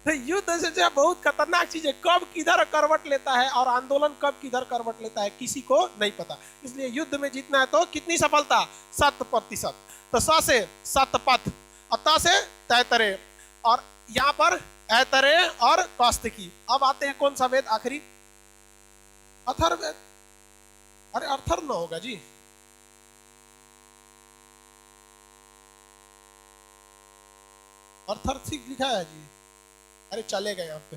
तो युद्ध से बहुत खतरनाक चीज है, कब किधर करवट लेता है और आंदोलन कब किधर करवट लेता है किसी को नहीं पता। इसलिए युद्ध में जीतना है तो कितनी सफलता, 100%। तो स से सतपथ, अत से तैतरे, और यहाँ पर ऐतरे और कौस्तुकी। अब आते हैं कौन सा वेद आखिरी, अथर्ववेद। अरे अर्थर ना होगा जी, अर्थर ठीक लिखा है जी। अरे चले गए यहाँ पे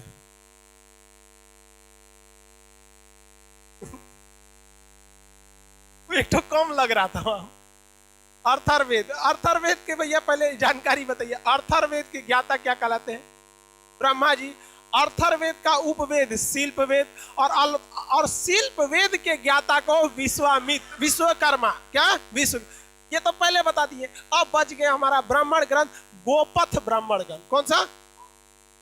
एक तो कम लग रहा था। अर्थर्ववेद, अर्थर्ववेद के भैया पहले जानकारी बताइए, अर्थर्ववेद के ज्ञाता क्या कहलाते हैं, ब्रह्मा जी। अर्थर्ववेद का उपवेद शिल्पवेद, और शिल्पवेद के ज्ञाता को विश्वामित्र, विश्वकर्मा, क्या विश्व, ये तो पहले बता दिए। अब बच गए हमारा ब्राह्मण ग्रंथ गोपथ ब्राह्मण ग्रंथ। कौन सा,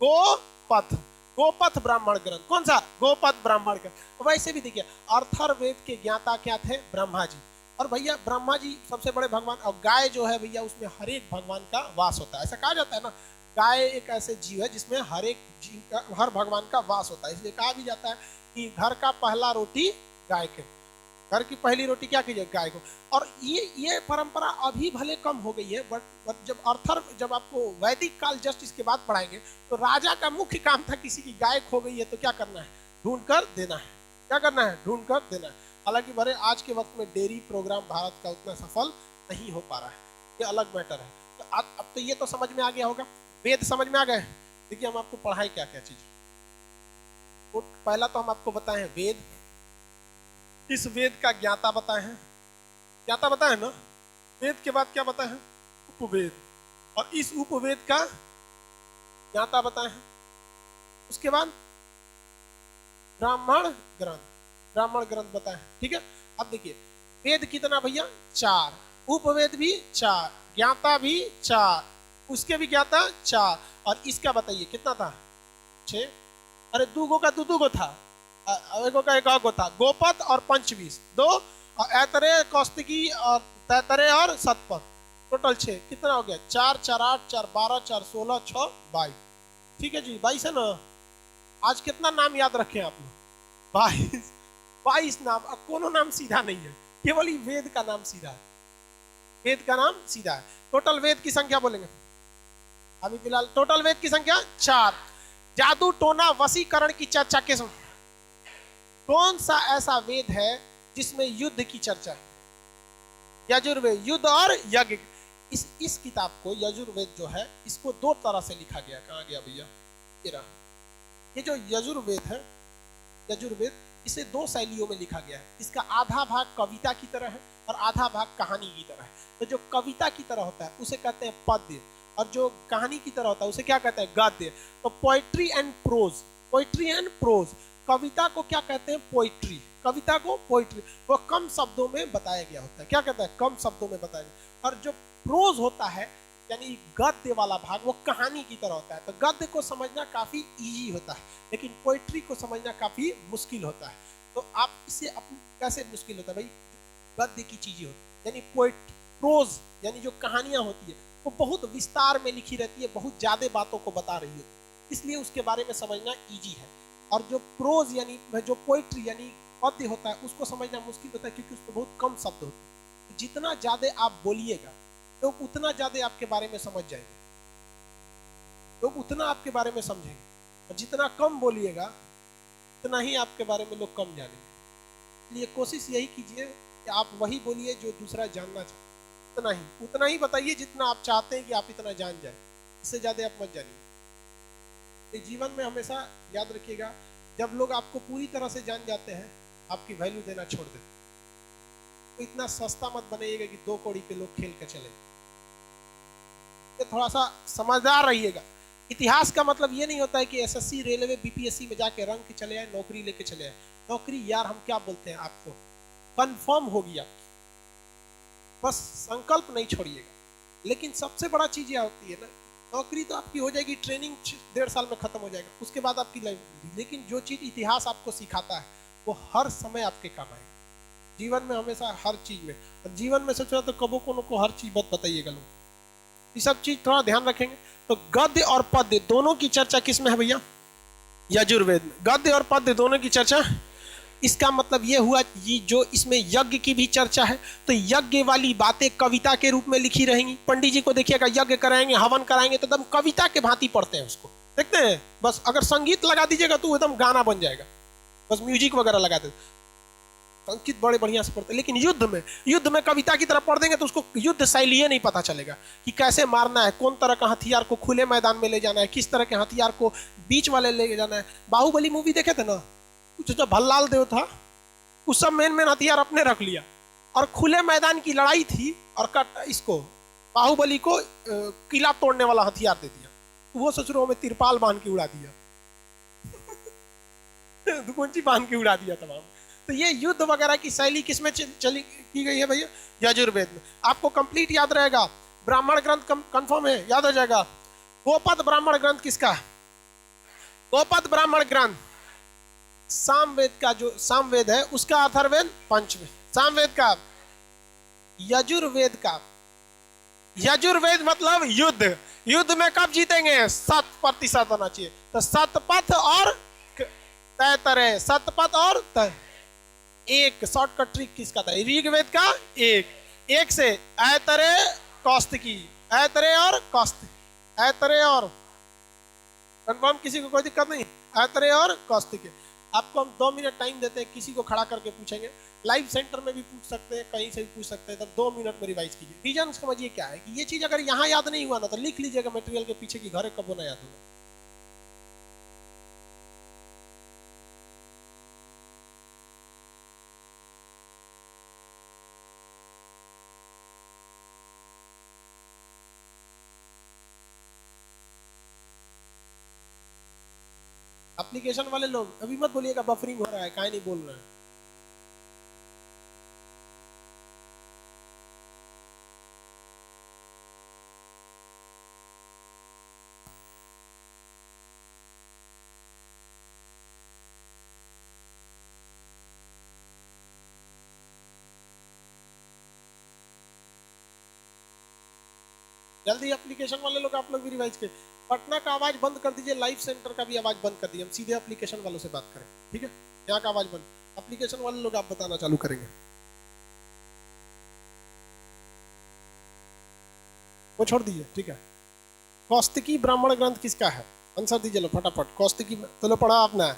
गोपथ, गोपथ ब्राह्मण ग्रंथ। कौन सा, गोपथ ब्राह्मण ग्रंथ। वैसे भी देखिए अर्थर्ववेद के ज्ञाता क्या थे, ब्रह्मा जी। और भैया ब्रह्मा जी सबसे बड़े भगवान, और गाय जो है भैया उसमें हर एक भगवान का वास होता है। ऐसा कहा जाता है ना, गाय एक ऐसे जीव है जिसमें हर एक जीव का, हर भगवान का वास होता है। इसलिए कहा भी जाता है कि घर का पहला रोटी गाय के, घर की पहली रोटी क्या कीजिए, गाय को। और ये परंपरा अभी भले कम हो गई है, बट जब आपको वैदिक काल जस्ट इसके बाद पढ़ाएंगे तो राजा का मुख्य काम था, किसी की गाय खो गई है तो क्या करना है, ढूंढ कर देना है। क्या करना है, ढूंढ कर देना है। हालांकि भरे आज के वक्त में डेयरी प्रोग्राम भारत का उतना सफल नहीं हो पा रहा है, ये अलग मैटर है। तो अब तो ये तो समझ में आ गया होगा, वेद समझ में आ गए। देखिए हम आपको पढ़ाए क्या क्या चीज। तो पहला तो हम आपको बताए हैं वेद, इस वेद का ज्ञाता बताए हैं, ज्ञाता बताए ना। वेद के बाद क्या बताए हैं? उपवेद, और इस उपवेद का ज्ञाता बताए हैं। उसके बाद ब्राह्मण ग्रंथ, ब्राह्मण ग्रंथ बताए हैं, ठीक है। अब देखिए वेद कितना भैया? 4, उपवेद भी 4, ज्ञाता भी 4, उसके भी ज्ञाता 4, और इसका बताइए कितना था? 6। अरे दूगो का दूगो था, एगो का एक था, गोपद और पंचवीस 2, और ऐतरे कौस्तुकी और तैतरे और सतपथ, टोटल 6। कितना हो गया? 4 4 8 4 12 4 16 6 22। ठीक है जी, 22 है ना। आज कितना नाम याद रखे आप लोग? 22 नाम। अब कोनो नाम सीधा नहीं है, केवल ही वेद का नाम सीधा है, वेद का नाम सीधा है। टोटल वेद की संख्या बोलेंगे अभी फिलहाल, टोटल वेद की संख्या 4। जादू टोना वशीकरण की चर्चा किस, कौन सा ऐसा वेद है जिसमें युद्ध की चर्चा है? यजुर्वेद, युद्ध और यज्ञ। इस किताब को यजुर्वेद जो है इसको 2 तरह से लिखा गया। कहाँ गया भैया? ये जो यजुर्वेद है, यजुर्वेद इसे 2 शैलियों में लिखा गया है। इसका आधा भाग कविता की तरह है और आधा भाग कहानी की तरह है। तो जो कविता की तरह होता है उसे कहते हैं पद्य, और जो कहानी की तरह होता है उसे क्या कहते हैं? गद्य। तो poetry and prose, poetry and prose. कविता को क्या कहते हैं? पोइट्री। कविता को पोइट्री, वो कम शब्दों में बताया गया होता है। क्या कहता है? कम शब्दों में बताया गया। और जो प्रोज होता है यानी गद्य वाला भाग, वो कहानी की तरह होता है। तो गद्य को समझना काफी इजी होता है, लेकिन पोइट्री को समझना काफी मुश्किल होता है। तो आप इसे अपनी कैसे मुश्किल होता है भाई? गद्य की चीजें होती है, यानी पोइट, प्रोज यानी जो कहानियां होती है वो बहुत विस्तार में लिखी रहती है, बहुत ज्यादा बातों को बता रही है, इसलिए उसके बारे में समझना इजी है। और जो प्रोज यानी जो पोइट्री यानी पद्य होता है उसको समझना मुश्किल होता है, क्योंकि उसमें बहुत कम शब्द होते हैं। जितना ज्यादा आप बोलिएगा लोग तो उतना ज्यादा आपके बारे में समझ जाएंगे, लोग तो उतना आपके बारे में समझेंगे। और जितना कम बोलिएगा उतना ही आपके बारे में लोग कम जानेंगे। इसलिए कोशिश यही कीजिए कि आप वही बोलिए जो दूसरा जानना चाहते, उतना ही बताइए जितना आप चाहते हैं कि आप इतना जान जाए, इससे ज्यादा आप मत जानिए। तो जीवन में हमेशा याद रखिएगा, जब लोग आपको पूरी तरह से जान जाते हैं आपकी वैल्यू देना छोड़ देते। तो इतना सस्ता मत बनाइएगा कि 2 कौड़ी पे लोग खेल कर चले। थोड़ा सा समझदार रहिएगा। इतिहास का मतलब ये नहीं होता है कि एसएससी, रेलवे, बीपीएससी में जाके रंग के चले आए, नौकरी लेके चले आए। नौकरी यार हम क्या बोलते हैं, आपको कंफर्म हो गया, बस संकल्प नहीं छोड़िएगा। लेकिन सबसे बड़ा चीज यह होती है ना, नौकरी तो आपकी हो जाएगी, ट्रेनिंग 1.5 साल में खत्म हो जाएगा, उसके बाद आपकी लाइफ। लेकिन जो चीज इतिहास आपको सिखाता है वो हर समय आपके काम आएगा, जीवन में हमेशा, हर चीज में। और जीवन में सोच रहा तो कबो को हर चीज मत बताइएगा लोग, ये सब चीज थोड़ा ध्यान रखेंगे। तो गद्य और पद्य दोनों की चर्चा किस में है भैया? यजुर्वेद में। गद्य और पद्य दोनों की चर्चा, इसका मतलब ये हुआ ये जो इसमें यज्ञ की भी चर्चा है, तो यज्ञ वाली बातें कविता के रूप में लिखी रहेंगी। पंडित जी को देखिएगा, यज्ञ कराएंगे, हवन कराएंगे तो एकदम कविता के भांति पढ़ते हैं उसको, देखते हैं। बस अगर संगीत लगा दीजिएगा तो एकदम गाना बन जाएगा, बस म्यूजिक वगैरह लगा दे, संगीत बड़े बढ़िया से पढ़ते। लेकिन युद्ध में कविता की तरह पढ़ देंगे तो उसको युद्ध शैली नहीं पता चलेगा कि कैसे मारना है, कौन तरह का हथियार को खुले मैदान में ले जाना है, किस तरह के हथियार को बीच वाले ले जाना है। बाहुबली मूवी देखे थे ना, जो भल्लाल देव था उस सब मेन हथियार अपने रख लिया, और खुले मैदान की लड़ाई थी और इसको बाहुबली को किला तोड़ने वाला हथियार दे दिया, वो ससुरों में तिरपाल बांध के उड़ा दिया दुकुंची बांध के उड़ा दिया तमाम। तो ये युद्ध वगैरह की शैली किसमें चली की गई है भैया? यजुर्वेद में। आपको कंप्लीट याद रहेगा। ब्राह्मण ग्रंथ कंफर्म है, याद हो जाएगा। गोपद ब्राह्मण ग्रंथ किसका? गोपद ब्राह्मण ग्रंथ सामवेद का, जो सामवेद है उसका अथर्ववेद पंचवेद, सामवेद का, यजुर्वेद का। यजुर्वेद मतलब युद्ध, युद्ध में कब जीतेंगे? 100% होना चाहिए। तो सतपथ और तैतरे, सतपथ और एक शॉर्टकट ट्रिक किसका था? ऋग्वेद का एक से ऐतरे कौस्तुकी, ऐतरे और कौस्तुकी, ऐतरे और कंफर्म, किसी को कोई दिक्कत नहीं, ऐतरे और कौस्तुकी। आपको हम 2 मिनट टाइम देते हैं, किसी को खड़ा करके पूछेंगे, लाइव सेंटर में भी पूछ सकते हैं, कहीं से भी पूछ सकते हैं, तब 2 मिनट में रिवाइज कीजिए। रीजन समझिए क्या है कि ये चीज अगर यहाँ याद नहीं हुआ ना तो लिख लीजिएगा मटेरियल के पीछे की घर कब ना याद होगा। एप्लीकेशन वाले लोग अभी मत बोलिएगा बफरिंग हो रहा है, काहे नहीं बोल रहे हैं। जल्दी एप्लीकेशन वाले लोग, आप लोग भी रिवाइज करें। पटना का आवाज बंद कर दीजिए, लाइव सेंटर का भी आवाज बंद कर दीजिए, हम सीधे एप्लीकेशन वालों से बात करें, ठीक है। यहाँ का आवाज बंद, एप्लीकेशन वाले लोग आप बताना चालू करेंगे, वो छोड़ दीजिए, ठीक है। कौस्तिकी ब्राह्मण ग्रंथ किसका है? आंसर दीजिए लो फटाफट। कौस्तिकी, चलो पढ़ा आपने।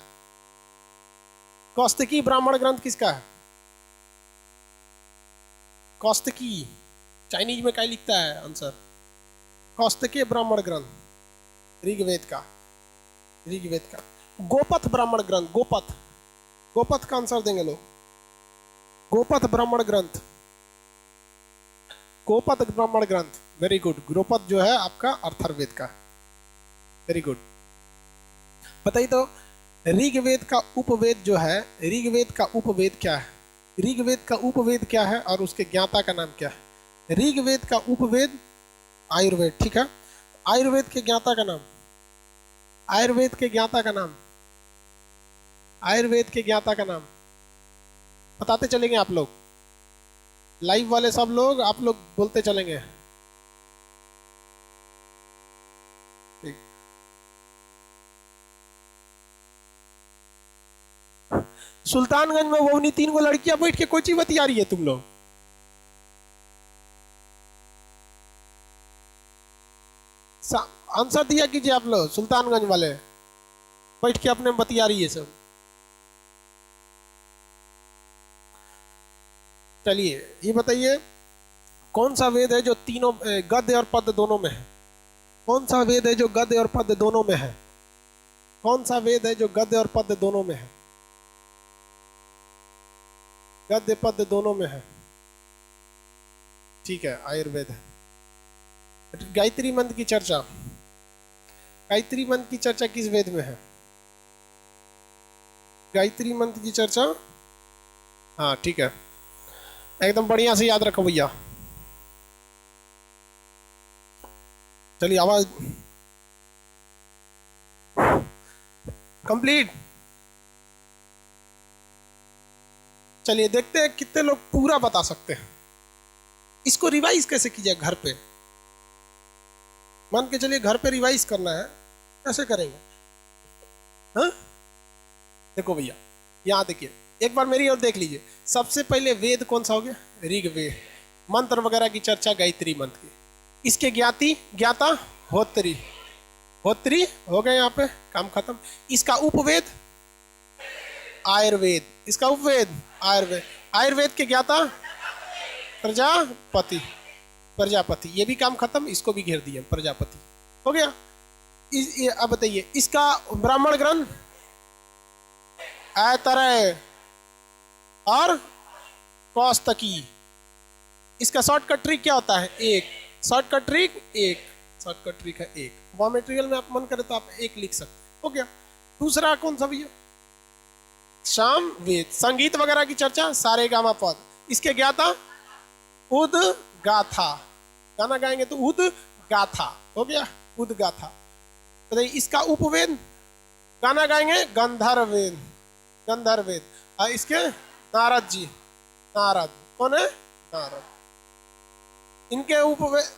कौस्तिकी ब्राह्मण ग्रंथ किसका है? कौस्तिकी चाइनीज में क्या लिखता है आंसर? कौस्तिकी ब्राह्मण ग्रंथ ऋग्वेद का, ऋग्वेद का। गोपथ ब्राह्मण ग्रंथ, गोपथ, गोपथ का आंसर देंगे लोग। गोपथ ब्राह्मण ग्रंथ, गोपथ ब्राह्मण ग्रंथ, वेरी गुड। गोपथ जो है आपका अथर्ववेद का, वेरी गुड। बताइए तो ऋग्वेद का उपवेद जो है, ऋग्वेद का उपवेद क्या है? ऋग्वेद का उपवेद क्या है और उसके ज्ञाता का नाम क्या है? ऋग्वेद का उपवेद आयुर्वेद, ठीक है। आयुर्वेद के ज्ञाता का नाम, आयुर्वेद के ज्ञाता का नाम, आयुर्वेद के ज्ञाता का नाम बताते चलेंगे आप लोग, लाइव वाले सब लोग, आप लोग बोलते चलेंगे, ठीक। सुल्तानगंज में वो 3 लड़कियां बैठ के कोई चीज बतिया रही है तुम लोग? आंसर दिया कीजिए आप लोग, सुल्तानगंज वाले बैठ के अपने बतिया रही है सब। चलिए ये बताइए कौन सा वेद है जो तीनों गद्य और पद्य दोनों में है? कौन सा वेद है जो गद्य और पद्य दोनों में है? कौन सा वेद है जो गद्य और पद्य दोनों में है? गद्य पद्य दोनों में है, ठीक है, आयुर्वेद है। गायत्री मंत्र की चर्चा, गायत्री मंत्र की चर्चा किस वेद में है? गायत्री मंत्र की चर्चा, हाँ ठीक है, एकदम बढ़िया से याद रखो भैया। चलिए आवाज कंप्लीट। चलिए देखते हैं कितने लोग पूरा बता सकते हैं। इसको रिवाइज कैसे कीजिए घर पे? मान के चलिए घर पे रिवाइज करना है, कैसे करेंगे? हाँ देखो भैया, यहाँ देखिए, एक बार मेरी ओर देख लीजिए। सबसे पहले वेद कौन सा हो गया? ऋग्वेद। मंत्र वगैरह की चर्चा गायत्री मंत्र की। इसके ज्ञाती ज्ञाता होत्री, होत्री हो गए, यहाँ पे काम खत्म। इसका उपवेद आयुर्वेद, इसका उपवेद आयुर्वेद। आयुर्वेद के ज्ञाता प्रजापति, प्रजापति, ये भी काम खत्म, इसको भी घेर दिया, प्रजापति हो गया। अब बताइए इसका ब्राह्मण ग्रंथ ऐतरेय और कौस्तकी। इसका शॉर्टकट ट्रिक क्या होता है? एक शॉर्टकट ट्रिक, एक शॉर्टकट ट्रिक है एक। वो मटेरियल में आप मन करे तो आप एक लिख सकते, हो गया। दूसरा कौन सा भैया? शाम वेद, संगीत वगैरह की चर्चा, सारे गामा पद। इसके ज्ञाता उद गाथा, गाना गाएंगे तो उद गाथा हो गया, उद गाथा। तो इसका उपवेद, गाना गाएंगे गंधर्व वेद, गंधर्व वेद। और इसके नारद जी, नारद कौन है? नारद। इनके उपवेद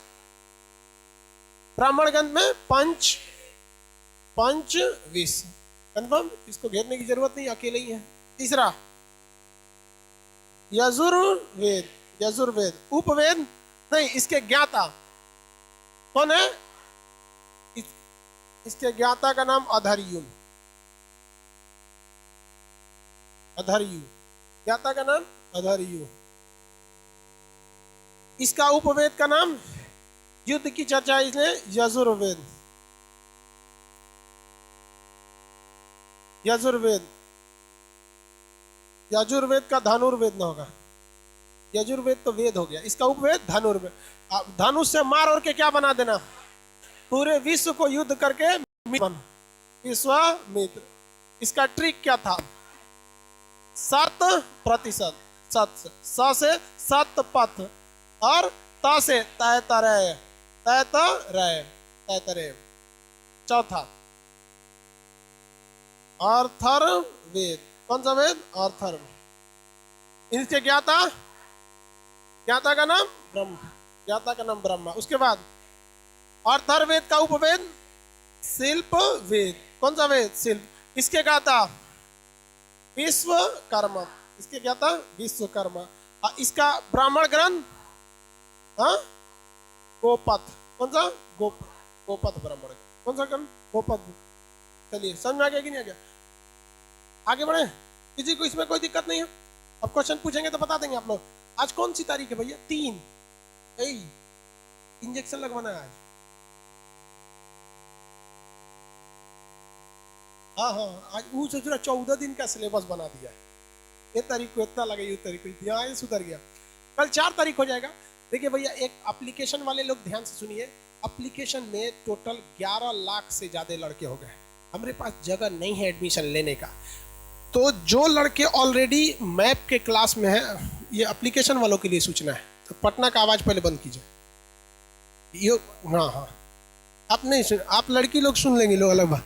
ब्राह्मण ग्रंथ में पंच, पंच विष, कंफर्म, इसको घेरने की जरूरत नहीं, अकेले ही है। तीसरा यजुर्वेद, यजुर्वेद। उपवेद नहीं, इसके ज्ञाता कौन है? इसके ज्ञाता का नाम अधर्युम, अधर्यु, ज्ञाता का नाम अधर्यु। इसका उपवेद का नाम, युद्ध की चर्चा इसने यजुर्वेद, यजुर्वेद, यजुर्वेद का धनुर्वेद ना होगा, यजुर्वेद तो वेद हो गया, इसका उपवेद धनुर्वेद। धनुष से मार और के क्या बना देना, पूरे विश्व को युद्ध करके विश्वामित्र। इसका ट्रिक क्या था, 7%, स से 7 पथ और त से तय तरय, तय तरय, तय तरय। चौथा अर्थर्वेद, कौन सा वेद, अर्थर्वेद। इसके ज्ञाता, ज्ञाता का नाम ब्रह्म, ज्ञाता का नाम ब्रह्मा। उसके बाद अर्थर्वेद का उपवेद शिल्प वेद, कौन सा वेद, शिल्प। इसके ज्ञाता विश्वकर्मा, इसके ज्ञाता विश्वकर्मा। इसका ब्राह्मण ग्रंथ गोपथ, कौन सा, गोपथ ब्राह्मण, कौन सा ग्रंथ, गोपथ। चलिए समझ में आ गया कि नहीं आ गया, आगे बढ़े, किसी को इसमें कोई दिक्कत नहीं है। अब क्वेश्चन पूछेंगे तो बता देंगे आप लोग। आज कौन सी तारीख है भैया, 3, इंजेक्शन लगवाना है आज। हाँ, आज वो सोच रहा 14 दिन का सिलेबस बना दिया, ये तारीख को इतना लगे, ये तारीख को, यहाँ सुधर गया। कल 4 तारीख हो जाएगा। देखिए भैया, एक एप्लीकेशन वाले लोग ध्यान से सुनिए, एप्लीकेशन में टोटल 11 लाख से ज्यादा लड़के हो गए। हमारे पास जगह नहीं है एडमिशन लेने का, तो जो लड़के ऑलरेडी मैप के क्लास में है, ये एप्लीकेशन वालों के लिए सूचना है, तो पटना का आवाज पहले बंद कीजिए। ये हाँ, आप नहीं सुन, आप लड़की लोग सुन लेंगे, लोग अलग बात।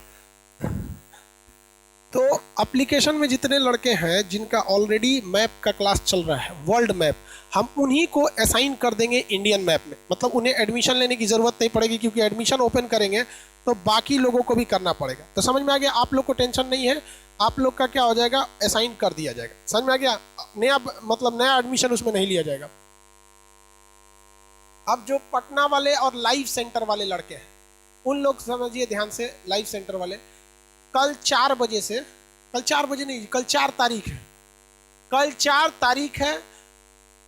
तो एप्लीकेशन में जितने लड़के हैं जिनका ऑलरेडी मैप का क्लास चल रहा है, वर्ल्ड मैप, हम उन्हीं को असाइन कर देंगे इंडियन मैप में। मतलब उन्हें एडमिशन लेने की जरूरत नहीं पड़ेगी, क्योंकि एडमिशन ओपन करेंगे तो बाकी लोगों को भी करना पड़ेगा। तो समझ में आ गया, आप लोग को टेंशन नहीं है, आप लोग का क्या हो जाएगा, असाइन कर दिया जाएगा। समझ में आ गया, नया मतलब नया एडमिशन उसमें नहीं लिया जाएगा। अब जो पटना वाले और लाइव सेंटर वाले लड़के हैं, उन लोग समझिए ध्यान से, लाइव सेंटर वाले कल 4 बजे से, कल 4 बजे नहीं, कल 4 तारीख है, कल 4 तारीख है,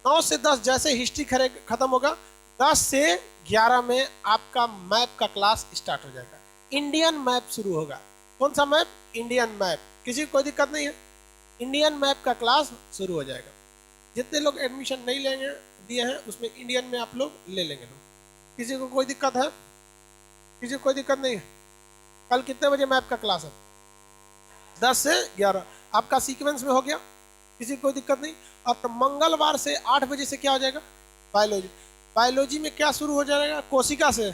9 से 10 जैसे हिस्ट्री खत्म होगा, 10 से 11 में आपका मैप का क्लास स्टार्ट हो जाएगा। इंडियन मैप शुरू होगा। कौन सा मैप, इंडियन मैप। किसी को कोई दिक्कत नहीं है, इंडियन मैप का क्लास शुरू हो जाएगा। जितने लोग एडमिशन नहीं लेंगे दिए हैं, उसमें इंडियन में आप लोग ले लेंगे लोग। किसी को कोई दिक्कत है, किसी को कोई दिक्कत नहीं है। कल कितने बजे मैप का क्लास है, 10 से 11, आपका सीक्वेंस में हो गया, किसी को कोई दिक्कत नहीं। और मंगलवार से 8 बजे से क्या हो जाएगा, बायोलॉजी। बायोलॉजी में क्या शुरू हो जाएगा, कोशिका से,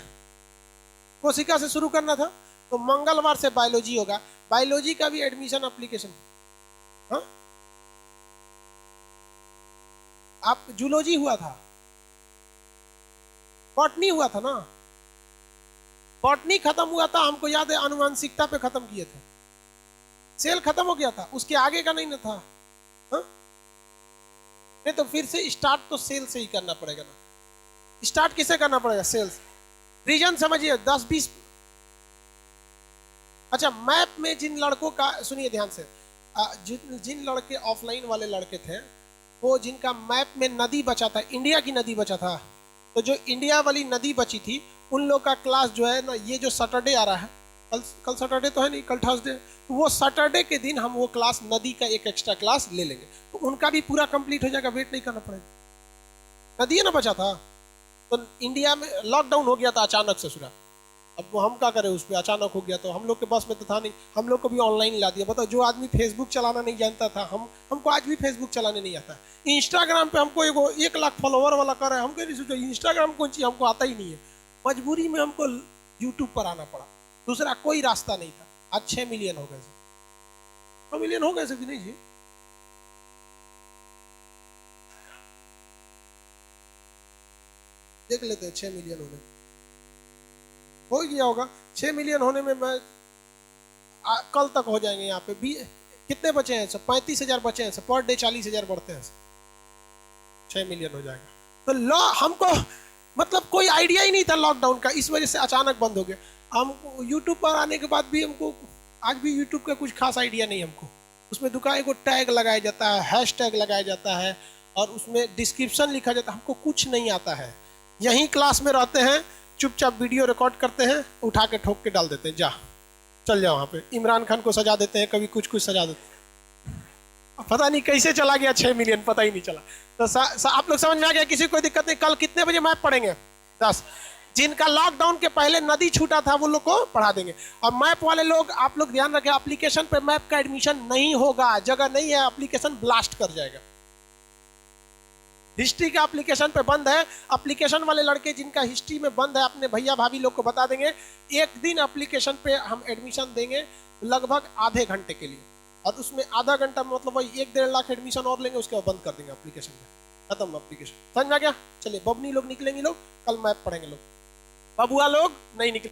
कोशिका से शुरू करना था, तो मंगलवार से बायोलॉजी होगा। बायोलॉजी का भी एडमिशन एप्लीकेशन, हाँ, आप जूलॉजी हुआ था, बॉटनी हुआ था ना, बॉटनी खत्म हुआ था, हमको याद है, आनुवांशिकता पे खत्म किए थे। सेल खत्म हो गया था, उसके आगे का नहीं ना था, हाँ? नहीं तो फिर से स्टार्ट तो सेल से ही करना पड़ेगा ना। स्टार्ट किसे करना पड़ेगा, सेल्स। रीजन समझिए, 10-20। अच्छा, मैप में जिन लड़कों का, सुनिए ध्यान से, जिन लड़के ऑफलाइन वाले लड़के थे, वो जिनका मैप में नदी बचा था, इंडिया की नदी बचा था, तो जो इंडिया वाली नदी बची थी, उन लोग का क्लास जो है ना, ये जो सैटरडे आ रहा है, कल सैटरडे तो है नहीं, कल थर्सडे, तो वो सैटरडे के दिन हम वो क्लास, नदी का एक एक्स्ट्रा क्लास ले लेंगे, तो उनका भी पूरा कंप्लीट हो जाएगा, वेट नहीं करना पड़ेगा। नदी है ना बचा था, तो इंडिया में लॉकडाउन हो गया था अचानक से सुना, अब वो हम क्या करें, उस पर अचानक हो गया, तो हम लोग के बस में तो था नहीं, हम लोग को भी ऑनलाइन ला दिया। बताओ, जो आदमी फेसबुक चलाना नहीं जानता था, हमको आज भी फेसबुक चलाने नहीं आता। इंस्टाग्राम पे हमको 1 लाख फॉलोवर वाला कर रहा है, हमको नहीं सोचा इंस्टाग्राम कौन चीज, हमको आता ही नहीं है। मजबूरी में हमको यूट्यूब पर आना पड़ा, दूसरा कोई रास्ता नहीं था। आज 6 मिलियन हो गए, 6 मिलियन हो गए कि नहीं जी, देख लेते हैं। 6 मिलियन होने हो गया होगा, 6 मिलियन होने में मैं कल तक हो जाएंगे। यहाँ पे भी कितने बचे हैं, 35,000 बचे हैं, पर डे 40,000 बढ़ते हैं, 6 मिलियन हो जाएगा। तो हमको मतलब कोई आइडिया ही नहीं था लॉकडाउन का, इस वजह से अचानक बंद हो गया। हम यूट्यूब पर आने के बाद भी हमको आज भी यूट्यूब का कुछ खास आइडिया नहीं हमको, उसमें दुकान को टैग लगाया जाता है, हैश टैग लगाया जाता है और उसमें डिस्क्रिप्शन लिखा जाता है। हमको कुछ नहीं आता है, यहीं क्लास में रहते हैं, चुपचाप वीडियो रिकॉर्ड करते हैं, उठा के ठोक के डाल देते हैं, जा चल जाओ। वहाँ पे इमरान खान को सजा देते हैं, कभी कुछ कुछ सजा देते हैं, पता नहीं कैसे चला गया 6 मिलियन, पता ही नहीं चला। तो आप लोग समझ में आ गया, किसी कोई दिक्कत नहीं। कल कितने बजे मैप पढ़ेंगे? 10। जिनका लॉकडाउन के पहले नदी छूटा था वो लोग को पढ़ा देंगे। और मैप वाले लोग, आप लोग ध्यान रखें, एप्लीकेशन पे मैप का एडमिशन नहीं होगा, जगह नहीं है, एप्लीकेशन ब्लास्ट कर जाएगा। हिस्ट्री का एप्लीकेशन पे बंद है। एप्लीकेशन वाले लड़के जिनका हिस्ट्री में बंद है, अपने भैया भाभी लोग को बता देंगे, एक दिन एप्लीकेशन पे हम एडमिशन देंगे लगभग आधे घंटे के लिए, और उसमें आधा घंटा मतलब वही 1-1.5 लाख एडमिशन और लेंगे, उसके बाद बंद कर देंगे एप्लीकेशन में, खत्म एप्लीकेशन। समझ में आ गया? चलिए बबनी लोग निकलेंगे, लोग कल मैप पढ़ेंगे, लोग बबुआ लोग नहीं निकले।